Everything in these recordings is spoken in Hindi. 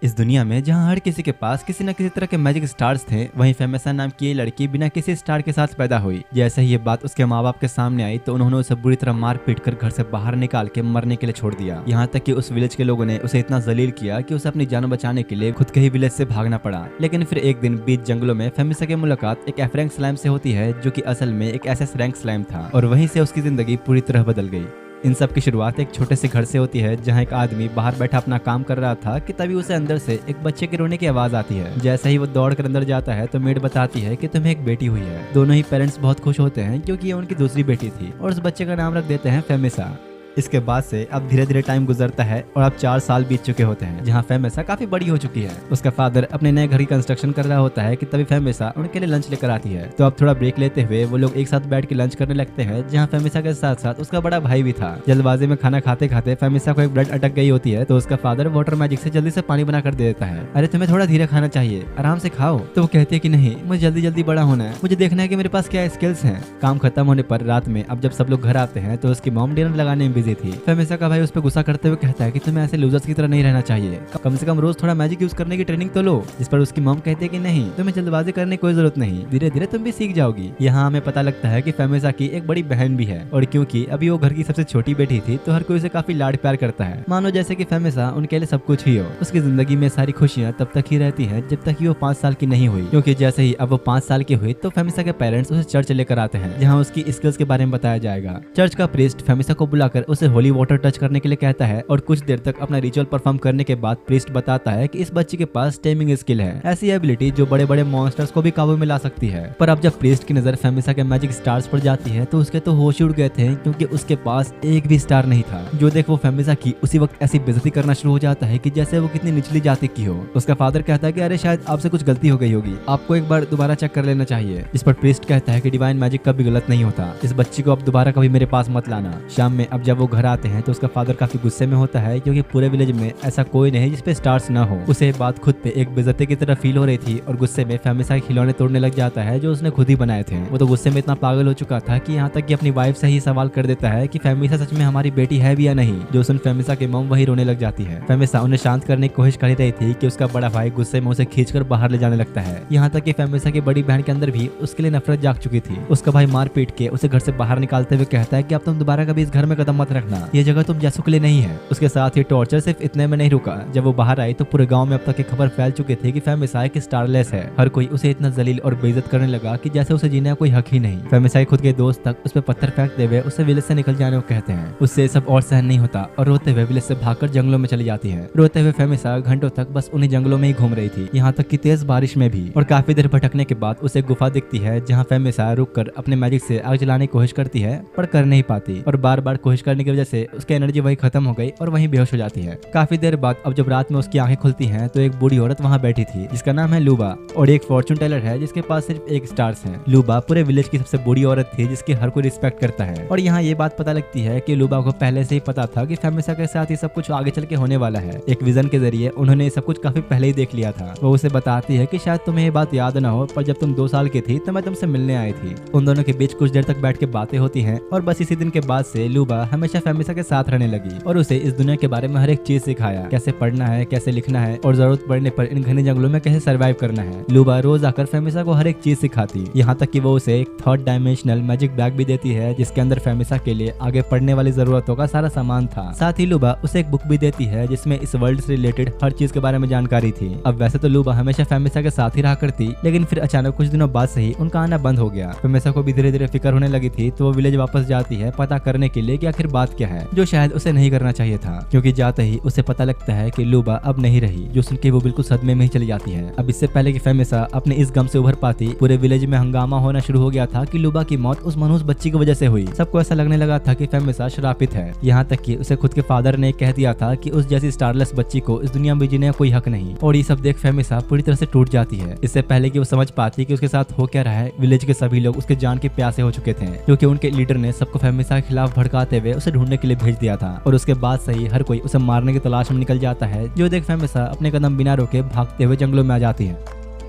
इस दुनिया में जहाँ हर किसी के पास किसी न किसी तरह के मैजिक स्टार्स थे, वहीं फेमेसा नाम की ये लड़की बिना किसी स्टार के साथ पैदा हुई। जैसे ही ये बात उसके माँ बाप के सामने आई तो उन्होंने उसे बुरी तरह मार पीट कर घर से बाहर निकाल के मरने के लिए छोड़ दिया। यहाँ तक कि उस विलेज के लोगों ने उसे इतना जलील किया कि उसे अपनी जान बचाने के लिए खुद के ही विलेज से भागना पड़ा। लेकिन फिर एक दिन बीच जंगलों में फेमेसा की मुलाकात एक एफ रैंक स्लाइम से होती है, जो कि असल में एक SS रैंक स्लाइम था, और वहीं से उसकी जिंदगी पूरी तरह बदल गई। इन सब की शुरुआत एक छोटे से घर से होती है, जहां एक आदमी बाहर बैठा अपना काम कर रहा था कि तभी उसे अंदर से एक बच्चे के रोने की आवाज आती है। जैसे ही वो दौड़ कर अंदर जाता है तो मेड बताती है कि तुम्हें एक बेटी हुई है। दोनों ही पेरेंट्स बहुत खुश होते हैं क्योंकि ये उनकी दूसरी बेटी थी और उस बच्चे का नाम रख देते हैं फेमेसा। इसके बाद से अब धीरे धीरे टाइम गुजरता है और अब 4 साल बीत चुके होते हैं, जहाँ फेमेसा काफी बड़ी हो चुकी है। उसका फादर अपने नए घर की कंस्ट्रक्शन कर रहा होता है कि तभी फेमेसा उनके लिए लंच लेकर आती है। तो अब थोड़ा ब्रेक लेते हुए वो लोग एक साथ बैठ के लंच करने लगते हैं, जहाँ फेमेसा के साथ साथ उसका बड़ा भाई भी था। जल्दबाजी में खाना खाते खाते फेमेसा को एक ब्रेड अटक गई होती है, तो उसका फादर वाटर मैजिक से जल्दी से पानी बना कर दे देता है। अरे तुम्हें थोड़ा धीरे खाना चाहिए, आराम से खाओ। तो वो कहती है कि नहीं, मुझे जल्दी जल्दी बड़ा होना है, मुझे देखना है कि मेरे पास क्या स्किल्स हैं। काम खत्म होने पर रात में अब जब सब लोग घर आते हैं तो उसकी मॉम डिनर लगाने में बिजी थी। फेमेसा भाई उस पर गुस्सा करते हुए कहता है कि तुम्हें ऐसे लूजर्स की तरह नहीं रहना चाहिए, कम से कम रोज थोड़ा मैजिक यूज करने की ट्रेनिंग तो लो। जिस पर उसकी मॉम कहती है कि नहीं, तुम्हें जल्दबाजी करने की कोई जरूरत नहीं, धीरे धीरे तुम भी सीख जाओगी। यहाँ हमें पता लगता है कि फेमेसा की एक बड़ी बहन भी है, और क्योंकि अभी वो घर की सबसे छोटी बेटी थी तो हर कोई उसे काफी लाड प्यार करता है, मानो जैसे कि फेमेसा उनके लिए सब कुछ ही हो। उसकी जिंदगी में सारी खुशियाँ तब तक ही रहती है जब तक वो 5 साल की नहीं हुई, क्योंकि जैसे ही अब वो 5 साल की हुई तो फेमेसा के पेरेंट्स उसे चर्च लेकर आते हैं, जहाँ उसकी स्किल्स के बारे में बताया जाएगा। चर्च का प्रीस्ट फेमेसा को बुलाकर उसे होली वाटर टच करने के लिए कहता है, और कुछ देर तक अपना रिचुअल परफॉर्म करने के बाद प्रीस्ट बताता है कि इस बच्ची के पास टेमिंग स्किल है, ऐसी एबिलिटी जो बड़े बड़े मॉन्स्टर्स को भी काबू में ला सकती है। पर अब जब प्रीस्ट की नजर फेमेसा के मैजिक स्टार्स पर जाती है तो उसके तो होश उड़ गए थे, क्योंकि उसके पास एक भी स्टार नहीं था। जो देख वो फेमेसा की उसी वक्त ऐसी बेइज्जती करना शुरू हो जाता है कि जैसे वो कितनी निचली जाति की हो। उसका फादर कहता है कि अरे शायद आपसे कुछ गलती हो गई होगी, आपको एक बार दोबारा चेक कर लेना चाहिए। इस पर प्रीस्ट कहता है कि डिवाइन मैजिक कभी गलत नहीं होता, इस बच्ची को अब दोबारा कभी मेरे पास मत लाना। शाम में अब जब वो घर आते हैं तो उसका फादर काफी गुस्से में होता है, क्योंकि पूरे विलेज में ऐसा कोई नहीं जिसपे स्टार्स ना हो। उसे बात खुद पे एक बेइज्जती की तरह फील हो रही थी और गुस्से में फेमेसा के खिलौने तोड़ने लग जाता है जो उसने खुद ही बनाए थे। वो तो गुस्से में इतना पागल हो चुका था कि यहाँ तक कि अपनी वाइफ से ही सवाल कर देता है कि फेमेसा सच में हमारी बेटी है भी या नहीं। जो सुन फेमेसा की मॉम वही रोने लग जाती है। फेमेसा उन्हें शांत करने की कोशिश कर रही थी कि उसका बड़ा भाई गुस्से में उसे खींचकर बाहर ले जाने लगता है। यहाँ तक कि फेमेसा की बड़ी बहन के अंदर भी उसके लिए नफरत जाग चुकी थी। उसका भाई मार पीट के उसे घर से बाहर निकालते हुए कहता है कि अब तुम दोबारा कभी इस घर में कदम मत रखना, ये जगह तुम जैसों के लिए नहीं है। उसके साथ ही टॉर्चर सिर्फ इतने में नहीं रुका। जब वो बाहर आई तो पूरे गांव में अब तक एक खबर फैल चुकी थी कि फेमेसा एक स्टारलेस है। हर कोई उसे इतना जलील और बेइज्जत करने लगा कि जैसे उसे जीने का कोई हक ही नहीं। फेमेसा खुद के दोस्त तक उस पर पत्थर फेंकते हुए उसे विलेज से निकल जाने को कहते हैं। उससे सब और सहन नहीं होता और रोते हुए विलेज से भागकर जंगलों में चली जाती है। रोते हुए फेमेसा घंटों तक बस उन्हीं जंगलों में ही घूम रही थी, यहाँ तक कि तेज बारिश में भी। और काफी देर भटकने के बाद उसे गुफा दिखती है, जहाँ फेमेसा रुककर अपने मैजिक से आग जलाने की कोशिश करती है, पर कर नहीं पाती, और बार बार कोशिश करने की वजह से उसकी एनर्जी वही खत्म हो गई और वहीं बेहोश हो जाती है। काफी देर बाद अब जब रात में उसकी आंखें खुलती हैं तो एक बूढ़ी औरत वहाँ बैठी थी, जिसका नाम है लूबा, और एक फॉर्चून टेलर है जिसके पास सिर्फ एक स्टार्स हैं। लूबा पूरे विलेज की सबसे बूढ़ी औरत थी जिसकी हर कोई रिस्पेक्ट करता है। और यहाँ ये बात पता लगती है कि लूबा को पहले से ही पता था कि फेमेसा के साथ ये सब कुछ आगे चल के होने वाला है। एक विजन के जरिए उन्होंने ये सब कुछ काफी पहले ही देख लिया था। वो उसे बताती है कि शायद तुम्हें ये बात याद ना हो, पर जब तुम 2 साल की थी तो मैं तुमसे मिलने आई थी। उन दोनों के बीच कुछ देर तक बैठ के बातें होती हैं, और बस इसी दिन के बाद से लूबा हमेशा फेमेसा के साथ रहने लगी और उसे इस दुनिया के बारे में हर एक चीज सिखाया, कैसे पढ़ना है, कैसे लिखना है, और जरूरत पड़ने पर इन घने जंगलों में कैसे सरवाइव करना है। लूबा रोज आकर फेमेसा को हर एक चीज सिखाती, यहाँ तक कि वो उसे एक 3rd डायमेंशनल मैजिक बैग भी देती है, जिसके अंदर फेमेसा के लिए आगे पढ़ने वाली जरूरतों का सारा सामान था। साथ ही लूबा उसे एक बुक भी देती है जिसमें इस वर्ल्ड से रिलेटेड हर चीज के बारे में जानकारी थी। अब वैसे तो लूबा हमेशा फेमेसा के साथ ही रहा करती, लेकिन फिर अचानक कुछ दिनों बाद से ही उनका आना बंद हो गया। फेमेसा को भी धीरे धीरे फिक्र होने लगी थी, तो वो विलेज वापस जाती है पता करने के लिए कि आखिर बात क्या है, जो शायद उसे नहीं करना चाहिए था, क्योंकि जाते ही उसे पता लगता है कि लूबा अब नहीं रही, जो सुन के वो बिल्कुल सदमे में ही चली जाती है। अब इससे पहले कि फेमेसा अपने इस गम से उभर पाती, पूरे विलेज में हंगामा होना शुरू हो गया था कि लूबा की मौत उस मनहूस बच्ची की वजह से हुई। सबको ऐसा लगने लगा था कि फेमेसा श्रापित है, यहाँ तक कि उसे खुद के फादर ने कह दिया था कि उस जैसी स्टारलेस बच्ची को इस दुनिया में जीने का कोई हक नहीं। और ये सब देख फेमेसा पूरी तरह से टूट जाती है। इससे पहले कि वो समझ पाती कि उसके साथ हो क्या रहा है, विलेज के सभी लोग उसके जान के प्यासे हो चुके थे, क्योंकि उनके लीडर ने सबको फेमेसा के खिलाफ भड़काते हुए उसे ढूंढने के लिए भेज दिया था। और उसके बाद से ही हर कोई उसे मारने की तलाश में निकल जाता है, जो देख फेमेसा अपने कदम बिना रोके भागते हुए जंगलों में आ जाती है।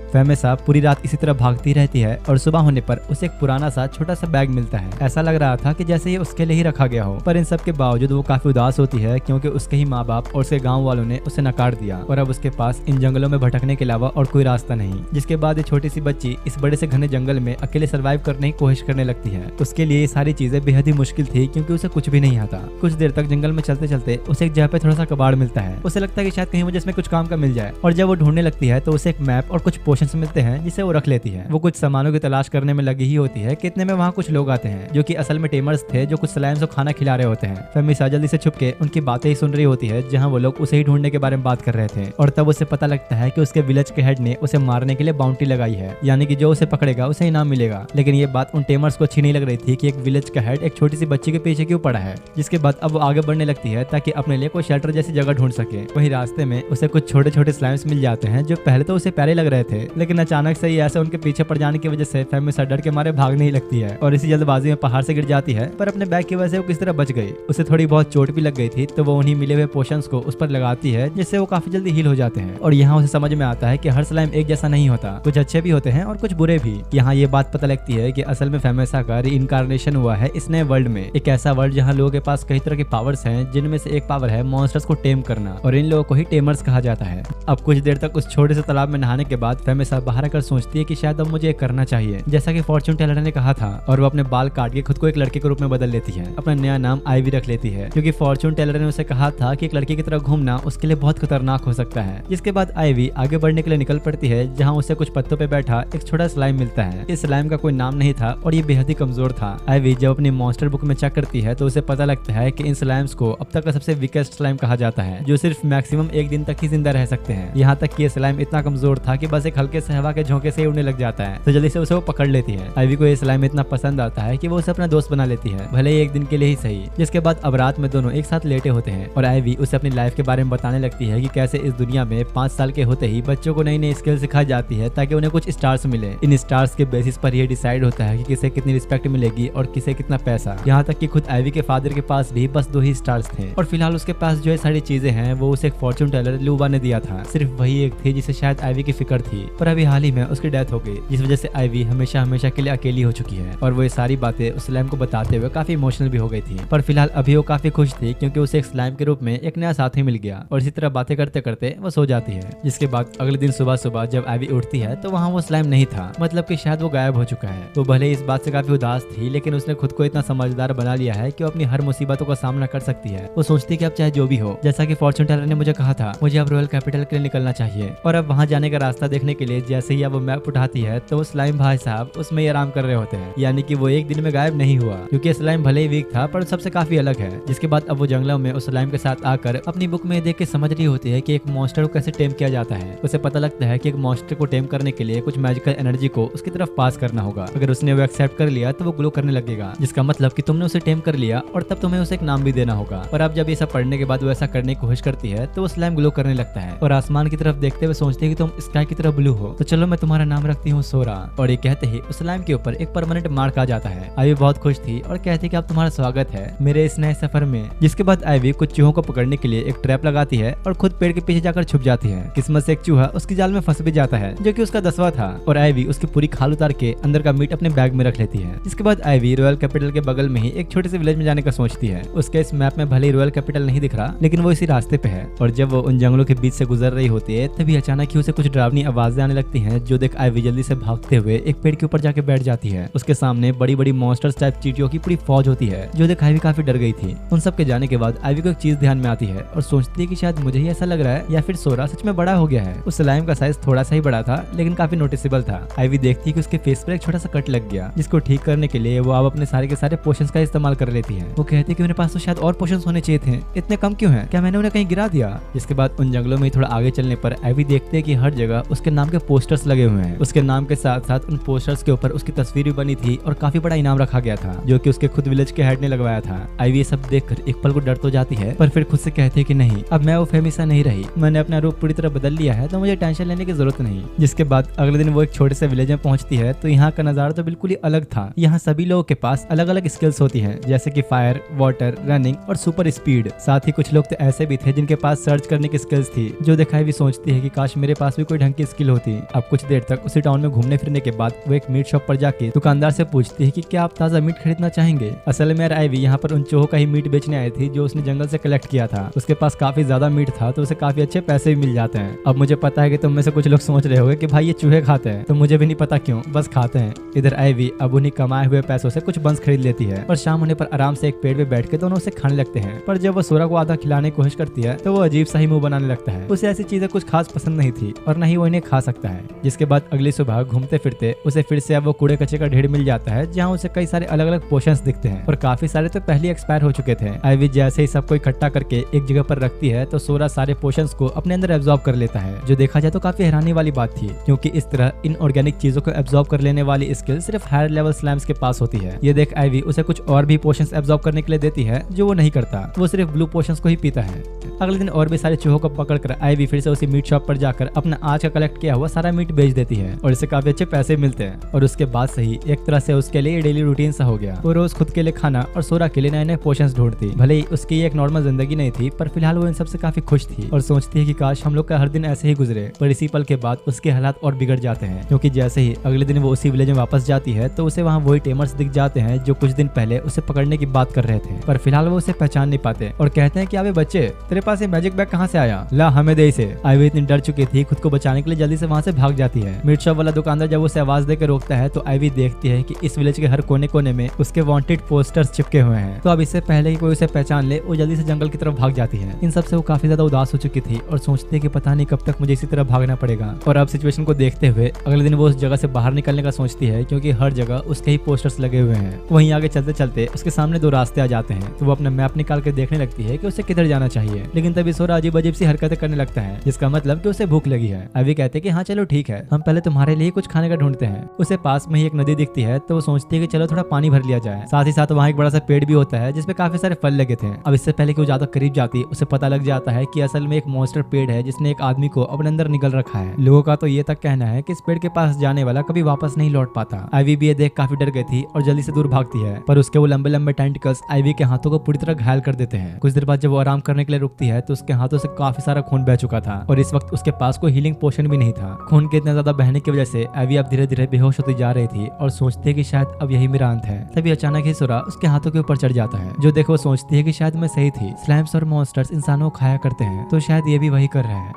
फेमेसा पूरी रात इसी तरह भागती रहती है और सुबह होने पर उसे एक पुराना सा छोटा सा बैग मिलता है। ऐसा लग रहा था कि जैसे ये उसके लिए ही रखा गया हो, पर इन सब के बावजूद वो काफी उदास होती है क्योंकि उसके ही माँ बाप और उसके गाँव वालों ने उसे नकार दिया और अब उसके पास इन जंगलों में भटकने के अलावा और कोई रास्ता नहीं। जिसके बाद ये छोटी सी बच्ची इस बड़े से घने जंगल में अकेले सर्वाइव करने की कोशिश करने लगती है। उसके लिए ये सारी चीजें बेहद ही मुश्किल थी क्योंकि उसे कुछ भी नहीं आता। कुछ देर तक जंगल में चलते चलते उसे एक जगह पे थोड़ा सा कबाड़ मिलता है। उसे लगता है कि शायद कहीं मुझे इसमें कुछ काम का मिल जाए और जब वो ढूंढने लगती है तो उसे एक मैप और कुछ पोशंस मिलते हैं जिसे वो रख लेती है। वो कुछ सामानों की तलाश करने में लगी ही होती है कि इतने में वहाँ कुछ लोग आते हैं जो कि असल में टेमर्स थे जो कुछ स्लाइम्स को खाना खिला रहे होते हैं। फेमेसा जल्दी से छुप के उनकी बातें ही सुन रही होती है जहाँ वो लोग उसे ही ढूंढने के बारे में बात कर रहे थे और तब उसे पता लगता है कि उसके विलेज के हेड ने उसे मारने के लिए बाउंड्री लगाई है, यानी कि जो उसे पकड़ेगा उसे इनाम मिलेगा। लेकिन ये बात उन टेमर्स को अच्छी नहीं लग रही थी कि एक विलेज का हेड एक छोटी सी बच्ची के पीछे क्यों पड़ा है। जिसके बाद अब वो आगे बढ़ने लगती है ताकि अपने लिए कोई शेल्टर जैसी जगह ढूंढ सके। वही रास्ते में उसे कुछ छोटे छोटे स्लाइम्स मिल जाते हैं जो पहले तो उसे प्यारे लग रहे थे, लेकिन अचानक से ही ऐसे उनके पीछे पड़ जाने की वजह से फेमेसा डर के मारे भागने ही लगती है और इसी जल्दबाजी में पहाड़ से गिर जाती है। पर अपने बैग की वजह से वो किस तरह बच गई। उसे थोड़ी बहुत चोट भी लग गई थी तो वो उन्हीं मिले हुए पोशंस को उस पर लगाती है जिससे वो काफी जल्दी हील हो जाते हैं। और यहाँ उसे समझ में आता है कि हर स्लाइम एक जैसा नहीं होता, कुछ अच्छे भी होते हैं और कुछ बुरे भी। यहाँ ये बात पता लगती है कि असल में फेमेसा का रीइंकार्नेशन हुआ है इस नए वर्ल्ड में, एक ऐसा वर्ल्ड जहाँ लोगों के पास कई तरह की पावर्स हैं जिनमें से एक पावर है मॉन्स्टर्स को टेम करना और इन लोगों को ही टेमर्स कहा जाता है। अब कुछ देर तक उस छोटे से तालाब में नहाने के बाद फेमेसा बाहर आकर सोचती है कि शायद अब मुझे करना चाहिए जैसा कि फॉर्चून टेलर ने कहा था और वो अपने बाल काट के खुद को एक लड़के के रूप में बदल लेती है। अपना नया नाम आईवी रख लेती है क्योंकि फॉर्चून टेलर ने उसे कहा था कि एक लड़की की तरह घूमना उसके लिए बहुत खतरनाक हो सकता है। जिसके बाद आईवी आगे बढ़ने के लिए निकल पड़ती है जहाँ उसे कुछ पत्तों पे बैठा एक छोटा स्लाइम मिलता है। इस स्लाइम का कोई नाम नहीं था और ये बेहद ही कमजोर था। आईवी जब अपनी मॉन्स्टर बुक में चेक करती है तो उसे पता लगता है कि इन स्लाइम्स को अब तक का सबसे वीकेस्ट स्लाइम कहा जाता है जो सिर्फ मैक्सिमम एक दिन तक ही जिंदा रह सकते हैं। यहाँ तक कि ये स्लाइम इतना कमजोर था कि बस एक हल्के से हवा के झोंके से ही उड़ने लग जाता है तो जल्दी से उसे वो पकड़ लेती है। आईवी को ये स्लाइम इतना पसंद आता है कि वो उसे अपना दोस्त बना लेती है, भले ही एक दिन के लिए ही सही। जिसके बाद अब रात में दोनों एक साथ लेटे होते हैं और आईवी उसे अपनी लाइफ के बारे में बताने लगती है कि कैसे इस दुनिया में 5 साल के होते ही बच्चों को नई नई स्किल सिखाई जाती है ताकि उन्हें कुछ स्टार्स मिले। इन स्टार्स के बेसिस पर यह डिसाइड होता है कि किसे कितनी रिस्पेक्ट मिलेगी और किसे कितना पैसा। यहाँ तक कि खुद आईवी के फादर के पास भी बस 2 ही स्टार्स थे और फिलहाल उसके पास जो सारी चीजें हैं वो उसे एक फॉर्चून टेलर लूबा ने दिया था। सिर्फ वही एक थी जिसे शायद आईवी की फिक्र थी, पर अभी हाल ही में उसकी डेथ हो गई जिस वजह से आईवी हमेशा हमेशा के लिए अकेली हो चुकी है और वो ये सारी बातें उस स्लाइम को बताते हुए काफी इमोशनल भी हो गई थी। पर फिलहाल अभी वो काफी खुश थी क्योंकि उसे एक स्लाइम के रूप में एक नया साथी मिल गया और इसी तरह बातें करते करते वो सो जाती है। जिसके बाद अगले दिन सुबह सुबह जब आईवी उठती है तो वहाँ वो स्लाइम नहीं था, मतलब कि शायद वो गायब हो चुका है। वो भले इस बात से काफी उदास थी लेकिन उसने खुद को इतना समझदार बना लिया है कि वो अपनी हर मुसीबतों का सामना कर सकती है। वो सोचती है कि अब चाहे जो भी हो, जैसा कि फॉर्चून टेलर ने मुझे कहा था, मुझे अब रॉयल कैपिटल के लिए निकलना चाहिए। और अब वहाँ जाने का रास्ता देखने के लिए जैसे ही अब वो मैप उठाती है तो वो स्लाइम भाई साहब उसमें ही आराम कर रहे होते हैं, यानी कि वो एक दिन में गायब नहीं हुआ क्योंकि स्लाइम भले ही वीक था पर सबसे काफी अलग है। जिसके बाद अब वो जंगलों में उस स्लाइम के साथ आकर अपनी बुक में देख के समझ रही होती है कि एक मॉन्स्टर को कैसे टेम किया जाता है। उसे पता लगता है कि एक मॉन्स्टर को टेम करने के लिए कुछ मैजिकल एनर्जी को उसकी तरफ पास करना होगा। अगर उसने वो एक्सेप्ट कर लिया तो वो ग्लो करने लगेगा, जिसका मतलब कि तुमने उसे टेम कर लिया और तब तुम्हें उसे एक नाम भी देना होगा। और अब जब ये सब पढ़ने के बाद वो ऐसा करने की कोशिश करती है तो वो स्लाइम ग्लो करने लगता है और आसमान की तरफ देखते हुए सोचती है कि तुम स्काई की तरह ब्लू हो तो चलो मैं तुम्हारा नाम रखती हूँ सोरा। और ये कहते ही उस स्लाइम के ऊपर एक परमानेंट मार्क आ जाता है। आईवी बहुत खुश थी और कहती कि अब तुम्हारा स्वागत है मेरे इस नए सफर में। जिसके बाद आईवी कुछ चूहों को पकड़ने के लिए एक ट्रैप लगाती है और खुद पेड़ के पीछे जाकर छुप जाती है। किस्मत से एक चूहा उसकी जाल में फंस भी जाता है जो कि उसका 10वां था और आईवी उसकी पूरी खाल उतार के अंदर का मीट अपने बैग में रख लेती है। इसके बाद आईवी रॉयल कैपिटल के बगल में ही एक छोटे से विलेज में जाने का सोचती है। उसके इस मैप में भले ही रॉयल कैपिटल नहीं दिख रहा लेकिन वो इसी रास्ते पे है और जब वो उन जंगलों के बीच से गुजर रही होती है तभी अचानक ही उसे कुछ डरावनी आवाजें आने लगती हैं जो देख आईवी जल्दी से भागते हुए एक पेड़ के ऊपर जाके बैठ जाती है। उसके सामने बड़ी बड़ी मॉन्स्टर्स टाइप चींटियों की पूरी फौज होती है जो देख आईवी काफी डर गई थी। उन सब के जाने के बाद आईवी को एक चीज ध्यान में आती है और सोचती है कि शायद मुझे ही ऐसा लग रहा है या फिर सोरा सच में बड़ा हो गया है। उस स्लाइम का साइज थोड़ा सा ही बड़ा था लेकिन काफी नोटिसेबल था। आईवी देखती है कि उसके फेस पर एक छोटा सा कट लग गया जिसको ठीक करने के लिए वो अब अपने सारे के सारे पोशंस का इस्तेमाल कर लेती है। वो कहती है कि मेरे पास तो शायद और पोशंस होने चाहिए थे, इतने कम क्यों हैं? क्या मैंने उन्हें कहीं गिरा दिया? जिसके बाद उन जंगलों में थोड़ा आगे चलने पर आईवी देखते है कि हर जगह उसके नाम के पोस्टर्स लगे हुए हैं। उसके नाम के साथ साथ उन पोस्टर्स के ऊपर उसकी तस्वीर भी बनी थी और काफी बड़ा इनाम रखा गया था जो कि उसके खुद विलेज के हेड ने लगवाया था। आईवी ये सब देखकर एक पल को डर तो जाती है पर फिर खुद से कहती है कि नहीं, अब मैं वो फेमेसा नहीं रही, मैंने अपना रूप पूरी तरह बदल लिया है तो मुझे टेंशन लेने की जरूरत नहीं। जिसके बाद अगले दिन वो एक छोटे से विलेज में पहुंचती है तो यहाँ का नजारा तो बिल्कुल ही अलग था। यहाँ सभी लोगों के पास अलग अलग स्किल्स होती हैं जैसे कि फायर, वाटर, रनिंग और सुपर स्पीड। साथ ही कुछ लोग तो ऐसे भी थे जिनके पास सर्च करने की स्किल्स थी जो दिखाई भी सोचती है कि काश मेरे पास भी कोई ढंग की स्किल होती। अब कुछ देर तक उसी टाउन में घूमने फिरने के बाद वो एक मीट शॉप पर जाके दुकानदार से पूछती है कि क्या आप ताज़ा मीट खरीदना चाहेंगे। असल में आईवी यहाँ पर उन चूहों का ही मीट बेचने आई थी जो उसने जंगल से कलेक्ट किया था। उसके पास काफी ज्यादा मीट था तो उसे काफी अच्छे पैसे भी मिल जाते हैं। अब मुझे पता है कि तुम में से कुछ लोग सोच रहे होंगे कि भाई ये चूहे खाते हैं, तो मुझे भी नहीं पता क्यों, बस खाते हैं। इधर आईवी अब उन्हीं कमाए हुए पैसों से कुछ बंस खरीद लेती है और शाम होने पर आराम से एक पेड़ पे बैठ के दोनों उसे खाने लगते हैं। पर जब वो सोरा को आधा खिलाने की कोशिश करती है तो वो अजीब सा ही मुंह बनाने लगता है। उसे ऐसी चीजें कुछ खास पसंद नहीं थी और न ही वो इन्हें खा सकता है। जिसके बाद अगली सुबह घूमते फिरते उसे फिर से अब वो कूड़े कचरे का ढेर मिल जाता है जहाँ उसे कई सारे अलग अलग पोशंस दिखते हैं और काफी सारे तो पहले एक्सपायर हो चुके थे। आईवी जैसे ही सबको इकट्ठा करके एक जगह पर रखती है तो सोरा सारे पोशंस को अपने अंदर एब्जॉर्ब कर लेता है, जो देखा जाए तो काफी हैरानी वाली बात थी क्योंकि इस तरह इन ऑर्गेनिक चीजों को एब्जॉर्ब कर लेने वाली स्किल सिर्फ हायर लेवल स्लैम्स के पास होती है। ये देख आईवी उसे कुछ और भी पोशंस एब्जॉर्ब करने के लिए देती है जो वो नहीं करता, वो सिर्फ ब्लू पोशंस को ही पीता है। अगले दिन और भी सारे चूहों को पकड़कर आईवी फिर से उसी मीट शॉप पर जाकर अपना आज का कलेक्ट किया हुआ सारा मीट बेच देती है और इसे काफी अच्छे पैसे मिलते हैं। और उसके बाद से ही एक तरह से उसके लिए डेली रूटीन सा हो गया। वो रोज खुद के लिए खाना और सोरा के लिए नए नए पोशंस ढूंढती। भले ही उसकी एक नॉर्मल जिंदगी नहीं थी पर फिलहाल वो इन सबसे काफी खुश थी और सोचती है कि काश हम लोग का हर दिन ऐसे ही गुजरे। पर इसी पल के बाद उसके हालात और बिगड़ जाते हैं क्योंकि जैसे ही अगले दिन वो उसी विलेज में वापस जाती है तो उसे वहाँ वही टेमर्स दिख जाते हैं जो कुछ दिन पहले उसे पकड़ने की बात कर रहे थे। पर फिलहाल वो उसे पहचान नहीं पाते और कहते हैं कि अबे बच्चे, तेरे पास ये मैजिक बैग कहाँ से आया, ला हमें दे इसे। आईवी इतनी डर चुकी थी खुद को बचाने के लिए जल्दी से वहाँ से भाग जाती है। मीट शॉप वाला दुकानदार जब उसे आवाज देकर रोकता है तो आईवी देखती है कि इस विलेज के हर कोने कोने में उसके वांटेड पोस्टर्स चिपके हुए हैं। तो अब इससे पहले कि कोई उसे पहचान ले वो जल्दी से जंगल की तरफ भाग जाती है। इन सबसे वो काफी ज्यादा उदास हो चुकी थी और सोचती है कि पता नहीं कब तक मुझे इसी तरह भागना पड़ेगा। और अब सिचुएशन को देखते हुए अगले दिन वो उस जगह से बाहर निकलने का सोचती है क्योंकि हर जगह उसके ही पोस्टर्स लगे हुए हैं। वहीं आगे चलते चलते उसके सामने दो रास्ते आ जाते हैं तो वो अपना मैप निकाल कर देखने लगती है कि उसे किधर जाना चाहिए। लेकिन तभी सोरा अजीब अजीब सी हरकतें करने लगता है जिसका मतलब कि उसे भूख लगी है। आईवी कहते हैं कि हाँ चलो ठीक है, हम पहले तुम्हारे लिए कुछ खाने का ढूंढते हैं। उसे पास में ही एक नदी दिखती है तो वो सोचती है कि चलो थोड़ा पानी भर लिया जाए। साथ ही साथ वहाँ एक बड़ा सा पेड़ भी होता है जिसपे काफी सारे फल लगे थे। अब इससे पहले कि वो ज्यादा करीब जाती उसे पता लग जाता है कि असल में एक मॉन्स्टर पेड़ है जिसने एक आदमी को अपने अंदर निगल रखा है। लोगों का तो ये तक कहना है कि इस पेड़ के पास जाने वाला कभी वापस नहीं लौट पाता। आईवी भी ये देख काफी डर गई थी और जल्दी से दूर भागती है पर उसके वो लंबे लंबे टेंटिकल्स आईवी के हाथों को पूरी तरह घायल कर देते हैं। कुछ देर बाद जब वो आराम करने के लिए रुकती है तो उसके हाथों से काफी सारा खून बह चुका था और इस वक्त उसके पास कोई हीलिंग पोशन भी नहीं था। खून के इतना ज्यादा बहने की वजह से आईवी अब धीरे धीरे बेहोश होती जा रही थी और सोचती है कि शायद अब यही मेरा अंत है। तभी अचानक ही सोरा उसके हाथों के ऊपर चढ़ जाता है जो देखो सोचती है कि शायद मैं सही थी, स्लैम्स और मॉन्स्टर्स इंसानों को खाया करते हैं तो शायद ये भी वही कर रहे हैं।